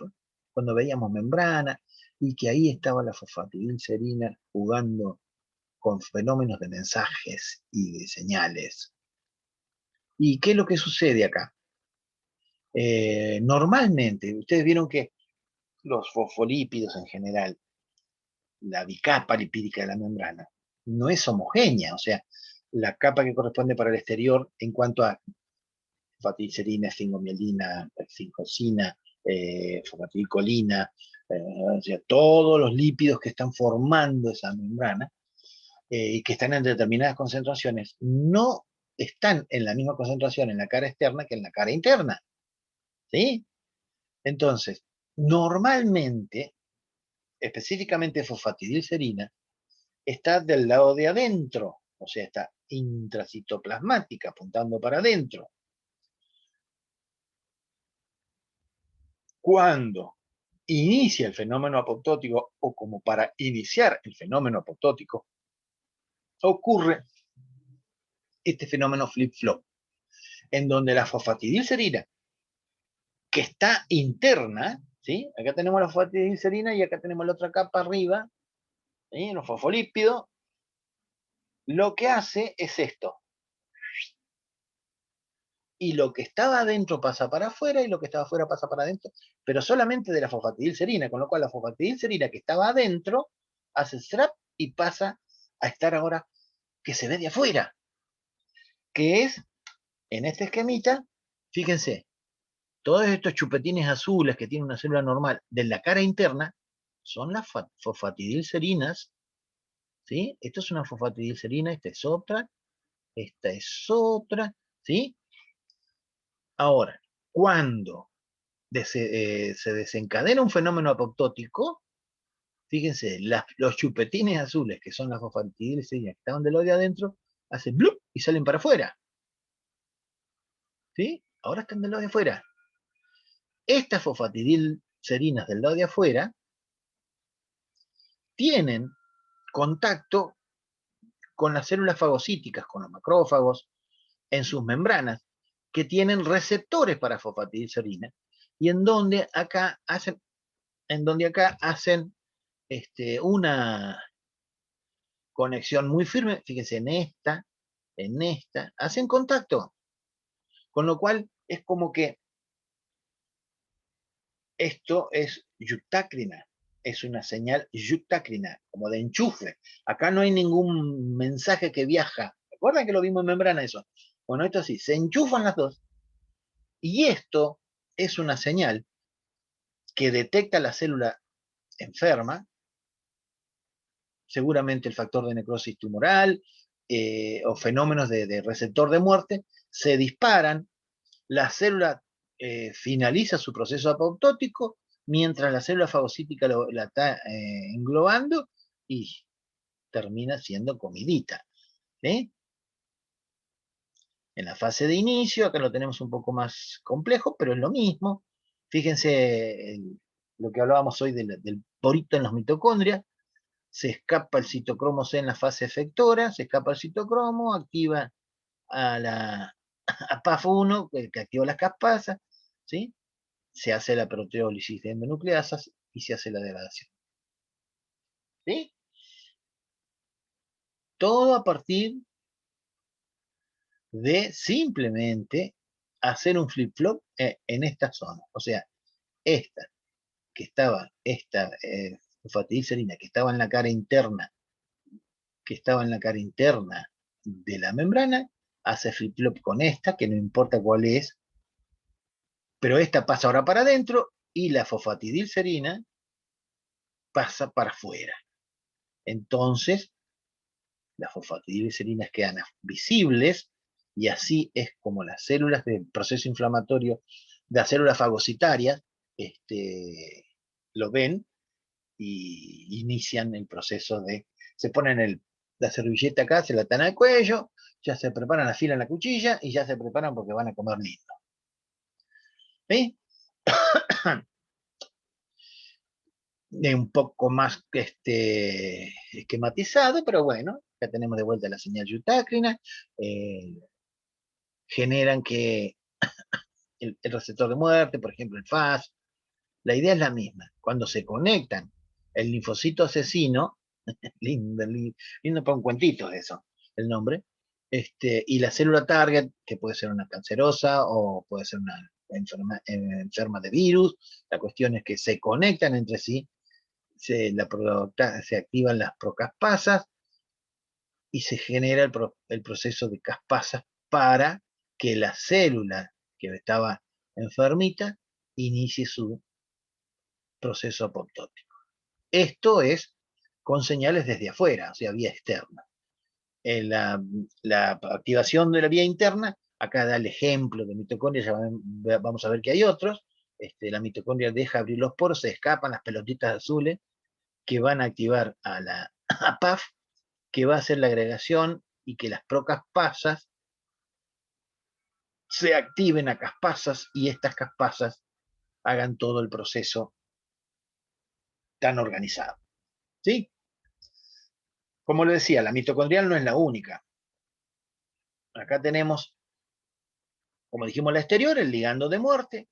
cuando veíamos membrana, y que ahí estaba la fosfatidilcerina jugando con fenómenos de mensajes y de señales? ¿Y qué es lo que sucede acá? Normalmente, ustedes vieron que los fosfolípidos en general, la bicapa lipídica de la membrana, no es homogénea, o sea, la capa que corresponde para el exterior en cuanto a fosfatidilcerina, esfingomielina, esfincosina, fosfatidilcolina, o sea, todos los lípidos que están formando esa membrana y que están en determinadas concentraciones, no están en la misma concentración en la cara externa que en la cara interna. ¿Sí? Entonces, normalmente, específicamente fosfatidilcerina, está del lado de adentro, o sea, está intracitoplasmática, apuntando para adentro. Cuando inicia el fenómeno apoptótico, o como para iniciar el fenómeno apoptótico, ocurre este fenómeno flip-flop, en donde la fosfatidilcerina, que está interna, ¿sí? Acá tenemos la fosfatidilcerina y acá tenemos la otra capa arriba, ¿sí? Los fosfolípidos, lo que hace es esto. Y lo que estaba adentro pasa para afuera y lo que estaba afuera pasa para adentro, pero solamente de la fosfatidilcerina, con lo cual la fosfatidilcerina que estaba adentro hace strap y pasa a estar ahora que se ve de afuera, que es, en este esquemita, fíjense, todos estos chupetines azules que tiene una célula normal de la cara interna son las fosfatidilcerinas, ¿sí? Esto es una fosfatidilcerina, esta es otra, ¿sí? Ahora, cuando se desencadena un fenómeno apoptótico, fíjense, los chupetines azules, que son las fosfatidilcerinas que estaban del lado de adentro, hacen ¡blup! Y salen para afuera, ¿sí? Ahora están del lado de afuera. Estas fosfatidilcerinas del lado de afuera tienen contacto con las células fagocíticas, con los macrófagos, en sus membranas, que tienen receptores para fosfatidilcerina, y en donde acá hacen una conexión muy firme, fíjense, en esta, hacen contacto, con lo cual es como que esto es yutacrina, es una señal yutacrina, como de enchufe. Acá no hay ningún mensaje que viaja. ¿Recuerdan que lo vimos en membrana eso? Bueno, esto sí, se enchufan las dos. Y esto es una señal que detecta la célula enferma, seguramente el factor de necrosis tumoral o fenómenos de receptor de muerte, se disparan, la célula finaliza su proceso apoptótico, mientras la célula fagocítica la está englobando y termina siendo comidita. ¿Sí? En la fase de inicio, acá lo tenemos un poco más complejo, pero es lo mismo. Fíjense lo que hablábamos hoy del porito en las mitocondrias. Se escapa el citocromo C en la fase efectora, se escapa el citocromo, activa a PAF1, que activa las caspasas, ¿sí? Se hace la proteólisis de endonucleasas y se hace la degradación. ¿Sí? Todo a partir de simplemente hacer un flip-flop en esta zona. O sea, esta esta fosfatidilcerina que estaba en la cara interna, de la membrana, hace flip-flop con esta, que no importa cuál es, pero esta pasa ahora para adentro y la fosfatidilcerina pasa para afuera. Entonces, las fosfatidilcerinas quedan visibles y así es como las células del proceso inflamatorio de las células fagocitarias lo ven y inician el proceso se ponen la servilleta acá, se la atan al cuello, ya se preparan la fila en la cuchilla y ya se preparan porque van a comer lindo. ¿Sí? Un poco más esquematizado, pero bueno, ya tenemos de vuelta la señal eutácrina, generan que el receptor de muerte, por ejemplo el FAS, la idea es la misma. Cuando se conectan el linfocito asesino, lindo, lindo para un cuentito eso, el nombre, y la célula target, que puede ser una cancerosa o puede ser una enferma de virus, la cuestión es que se conectan entre sí, se activan las procaspasas y se genera el proceso de caspasas para que la célula que estaba enfermita inicie su proceso apoptótico. Esto es con señales desde afuera, o sea, vía externa. La activación de la vía interna, acá da el ejemplo de mitocondria, ya vamos a ver que hay otros. La mitocondria deja abrir los poros, se escapan las pelotitas azules que van a activar a PAF, que va a hacer la agregación y que las procaspasas se activen a caspasas y estas caspasas hagan todo el proceso tan organizado. ¿Sí? Como le decía, la mitocondrial no es la única. Acá tenemos, como dijimos, la exterior, el ligando de muerte.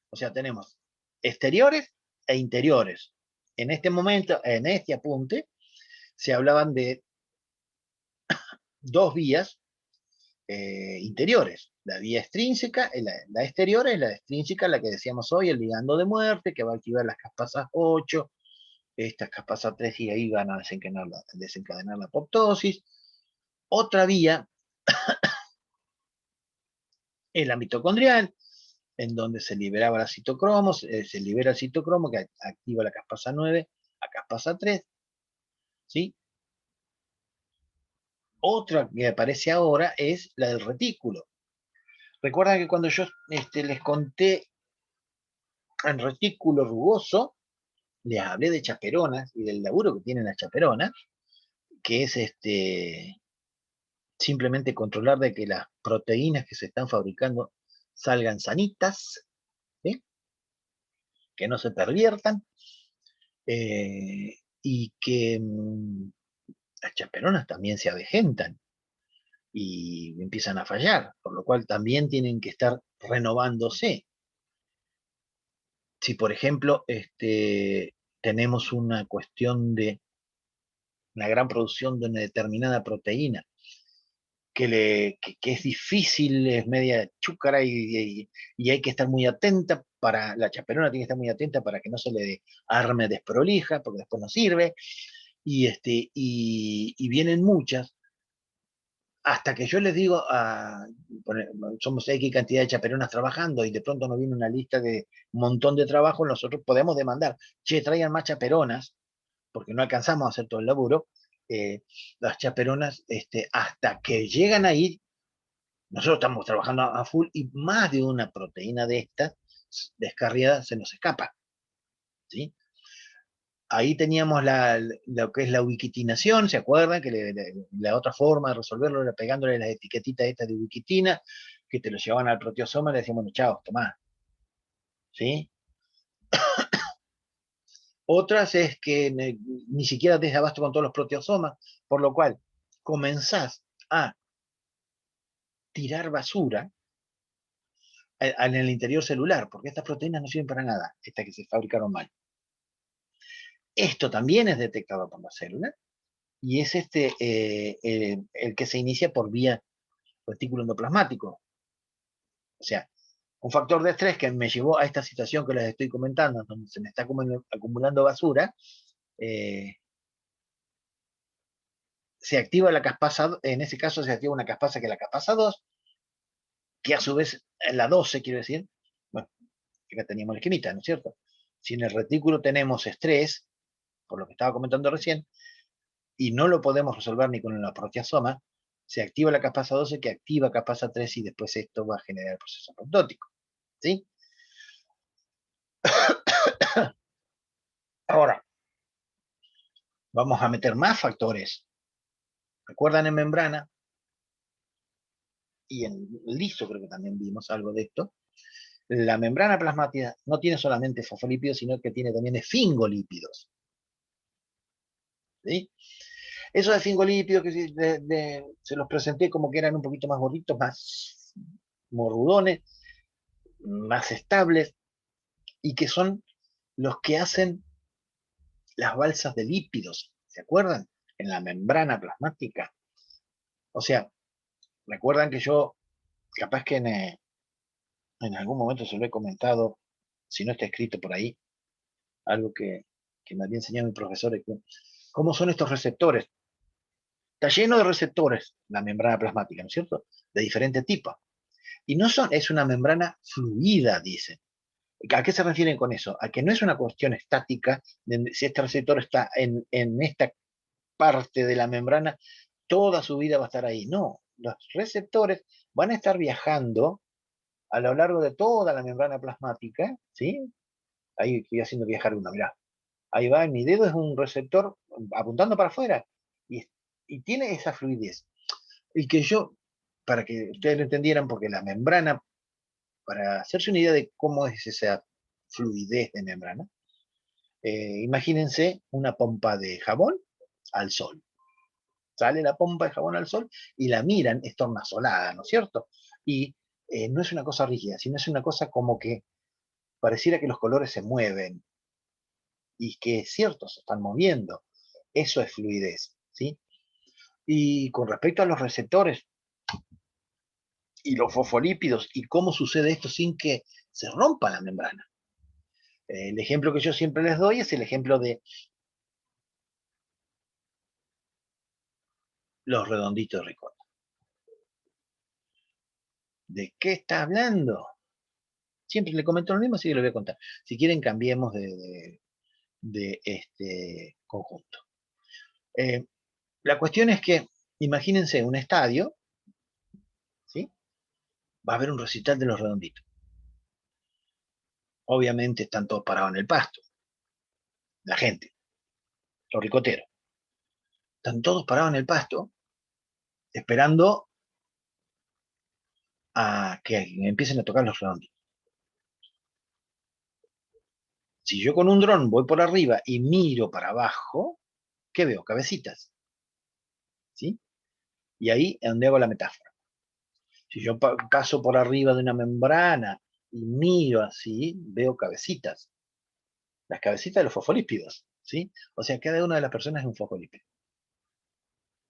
O sea, tenemos exteriores e interiores. En este momento, en este apunte, se hablaban de dos vías interiores. La vía extrínseca, la exterior es la extrínseca, la que decíamos hoy, el ligando de muerte, que va a activar las caspasas 8, estas caspasas 3 y ahí van a desencadenar la apoptosis. Otra vía es la mitocondrial, en donde se liberaba la citocromo, se libera el citocromo que activa la caspasa 9 a caspasa 3, ¿sí? Otra que aparece ahora es la del retículo. Recuerdan que cuando yo les conté el retículo rugoso, les hablé de chaperonas y del laburo que tienen las chaperonas, que es simplemente controlar de que las proteínas que se están fabricando salgan sanitas, ¿sí? Que no se perviertan, y que las chaperonas también se avejentan y empiezan a fallar, por lo cual también tienen que estar renovándose. Si, por ejemplo, tenemos una cuestión de una gran producción de una determinada proteína que es difícil, es media chúcara y hay que estar muy atenta la chaperona tiene que estar muy atenta para que no se le arme desprolija, porque después no sirve, y vienen muchas, hasta que yo les digo, somos X cantidad de chaperonas trabajando y de pronto nos viene una lista de un montón de trabajo, nosotros podemos demandar, che, traigan más chaperonas, porque no alcanzamos a hacer todo el laburo, las chaperonas, hasta que llegan ahí, nosotros estamos trabajando a full y más de una proteína de estas descarriada se nos escapa, ¿sí? Ahí teníamos lo que es la ubiquitinación, ¿se acuerdan? Que la otra forma de resolverlo era pegándole las etiquetitas estas de ubiquitina, que te lo llevaban al proteosoma y le decíamos, bueno, chao, tomá, ¿sí? Otras es que ni siquiera te das abasto con todos los proteosomas, por lo cual comenzás a tirar basura en el interior celular, porque estas proteínas no sirven para nada, estas que se fabricaron mal. Esto también es detectado por la célula y es el que se inicia por vía retículo endoplasmático. O sea, un factor de estrés que me llevó a esta situación que les estoy comentando, donde se me está acumulando basura, se activa la caspasa, en ese caso se activa una caspasa que es la caspasa 2, que a su vez la 12, quiero decir, bueno, acá teníamos la esquemita, ¿no es cierto? Si en el retículo tenemos estrés, por lo que estaba comentando recién, y no lo podemos resolver ni con la proteasoma, se activa la caspasa 12 que activa caspasa 3 y después esto va a generar el proceso apoptótico, ¿sí? Ahora, vamos a meter más factores. Recuerdan en membrana, y en liso creo que también vimos algo de esto, la membrana plasmática no tiene solamente fosfolípidos, sino que tiene también esfingolípidos, ¿sí? Esos esfingolípidos que se los presenté como que eran un poquito más gorditos, más morrudones, más estables, y que son los que hacen las balsas de lípidos, ¿se acuerdan? En la membrana plasmática. O sea, recuerdan que yo, capaz que en algún momento se lo he comentado, si no está escrito por ahí, algo que me había enseñado mi profesor, cómo son estos receptores. Está lleno de receptores la membrana plasmática, ¿no es cierto? De diferente tipo. Y no es una membrana fluida, dicen. ¿A qué se refieren con eso? A que no es una cuestión estática, de si este receptor está en esta parte de la membrana, toda su vida va a estar ahí. No, los receptores van a estar viajando a lo largo de toda la membrana plasmática, ¿sí? Ahí estoy haciendo viajar uno, mirá. Ahí va, mi dedo es un receptor apuntando para afuera y, y tiene esa fluidez. Y que yo, para que ustedes lo entendieran, porque la membrana, para hacerse una idea de cómo es esa fluidez de membrana. Imagínense una pompa de jabón al sol. Sale la pompa de jabón al sol y la miran, es tornasolada, ¿no es cierto? Y no es una cosa rígida, sino es una cosa como que pareciera que los colores se mueven y que es cierto, se están moviendo. Eso es fluidez, ¿sí? Y con respecto a los receptores y los fosfolípidos y cómo sucede esto sin que se rompa la membrana. El ejemplo que yo siempre les doy es el ejemplo de los redonditos de ricota. ¿De qué está hablando? Siempre le comento lo mismo, así que lo voy a contar. Si quieren, cambiemos de este conjunto. La cuestión es que, imagínense un estadio, ¿sí? Va a haber un recital de los redonditos. Obviamente están todos parados en el pasto. La gente, los ricoteros. Están todos parados en el pasto, esperando a que empiecen a tocar los redonditos. Si yo con un dron voy por arriba y miro para abajo, ¿qué veo? Cabecitas. ¿Sí? Y ahí es donde hago la metáfora. Si yo paso por arriba de una membrana y miro así, veo cabecitas. Las cabecitas de los fosfolípidos, ¿sí? O sea, cada una de las personas es un fosfolípido.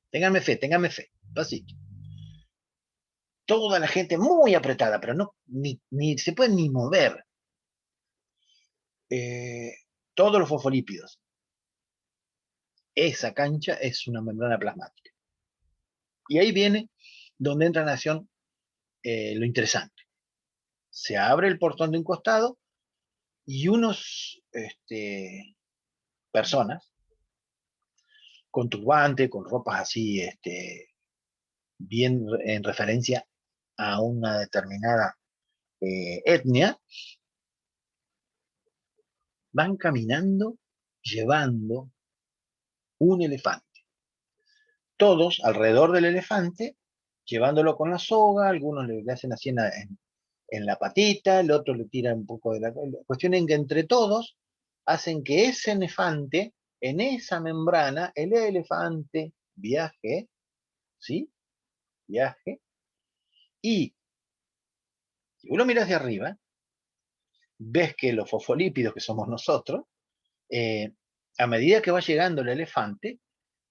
Ténganme fe, pasito. Toda la gente muy apretada, pero no, ni se pueden ni mover. Todos los fosfolípidos. Esa cancha es una membrana plasmática. Y ahí viene donde entra en acción lo interesante. Se abre el portón de un costado y unos personas con turbante, con ropas así, bien en referencia a una determinada etnia, van caminando llevando un elefante. Todos alrededor del elefante, llevándolo con la soga, algunos le hacen así en la patita, el otro le tira un poco de la cuestión en que entre todos hacen que ese elefante, en esa membrana, el elefante viaje, ¿sí? Viaje, y si uno mira hacia arriba, ves que los fosfolípidos que somos nosotros, eh, a medida que va llegando el elefante,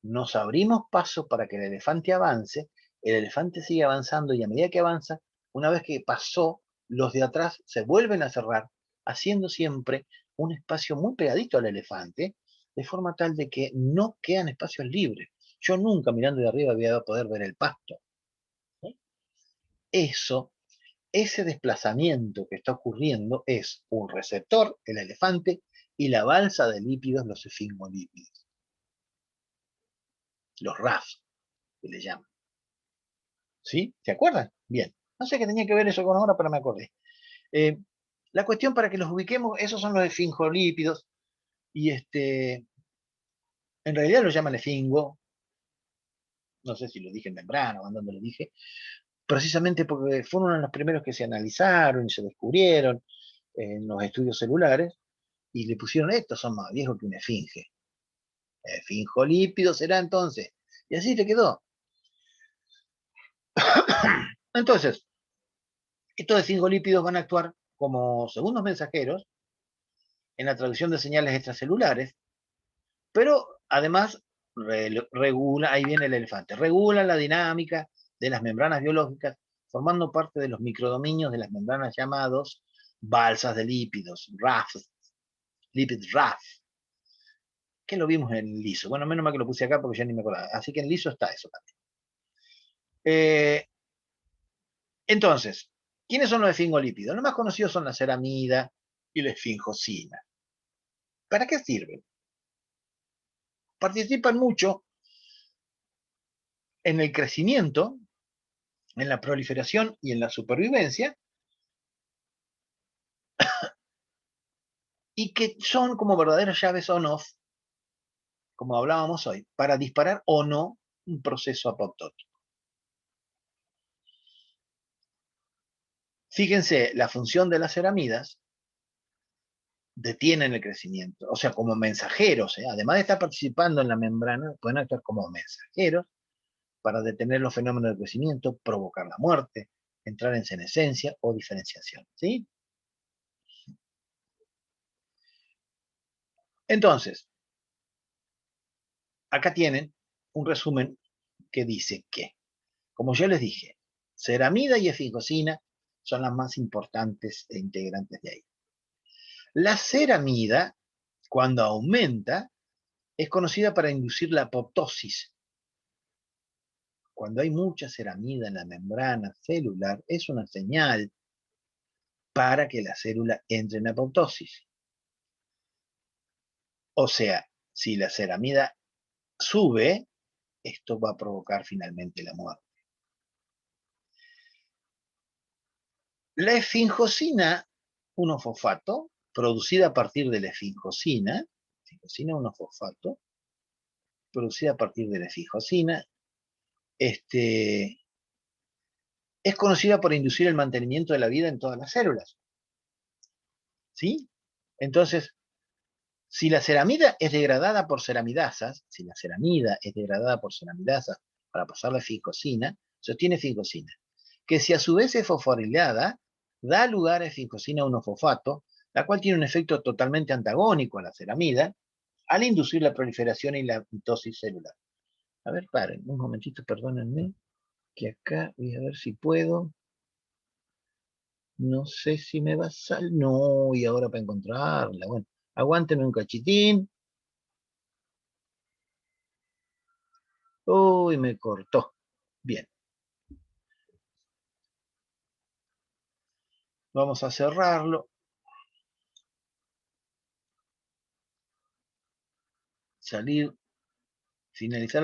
nos abrimos paso para que el elefante avance, el elefante sigue avanzando y a medida que avanza, una vez que pasó, los de atrás se vuelven a cerrar, haciendo siempre un espacio muy pegadito al elefante, de forma tal de que no quedan espacios libres. Yo nunca mirando de arriba voy a poder ver el pasto. ¿Sí? Eso, ese desplazamiento que está ocurriendo es un receptor, el elefante, y la balsa de lípidos, los esfingolípidos, los RAF, que le llaman. ¿Sí? ¿Se acuerdan? Bien. No sé qué tenía que ver eso con ahora, pero me acordé. Eh, la cuestión para que los ubiquemos, esos son los esfingolípidos, y en realidad los llaman esfingo, no sé si lo dije en membrana o en donde lo dije, precisamente porque fueron uno de los primeros que se analizaron y se descubrieron en los estudios celulares, y le pusieron estos son más viejos que una esfinge. Esfingolípido será entonces. Y así te quedó. Entonces, estos esfingolípidos van a actuar como segundos mensajeros en la traducción de señales extracelulares, pero además regula, ahí viene el elefante, regula la dinámica de las membranas biológicas, formando parte de los microdominios de las membranas llamados balsas de lípidos, RAF, lipid RAF, que lo vimos en liso. Bueno, menos mal que lo puse acá porque ya ni me acordaba. Así que en liso está eso también. Entonces, ¿quiénes son los esfingolípidos? Los más conocidos son la ceramida y la esfingosina. ¿Para qué sirven? Participan mucho en el crecimiento, en la proliferación y en la supervivencia, y que son como verdaderas llaves on-off, como hablábamos hoy, para disparar o no un proceso apoptótico. Fíjense la función de las ceramidas, detienen el crecimiento, o sea, como mensajeros, además de estar participando en la membrana, pueden actuar como mensajeros para detener los fenómenos de crecimiento, provocar la muerte, entrar en senescencia o diferenciación, ¿sí? Entonces, acá tienen un resumen que dice que, como yo les dije, ceramida y efigosina son las más importantes e integrantes de ahí. La ceramida, cuando aumenta, es conocida para inducir la apoptosis. Cuando hay mucha ceramida en la membrana celular, es una señal para que la célula entre en apoptosis. O sea, si la ceramida sube, esto va a provocar finalmente la muerte. La esfingosina 1-fosfato, producida a partir de la esfingosina 1-fosfato, producida a partir de la esfingosina, es conocida por inducir el mantenimiento de la vida en todas las células. ¿Sí? Entonces, si la ceramida es degradada por ceramidasas, para pasar la esfingosina, se obtiene esfingosina, que si a su vez es fosforilada, da lugar a esfingosina 1-fosfato, la cual tiene un efecto totalmente antagónico a la ceramida, al inducir la proliferación y la mitosis celular. A ver, paren, un momentito, perdónenme, que acá voy a ver si puedo. No sé si me va a salir. No, y ahora para encontrarla. Bueno, aguántenme un cachitín. Uy, me cortó. Bien. Vamos a cerrarlo. Salir, finalizar.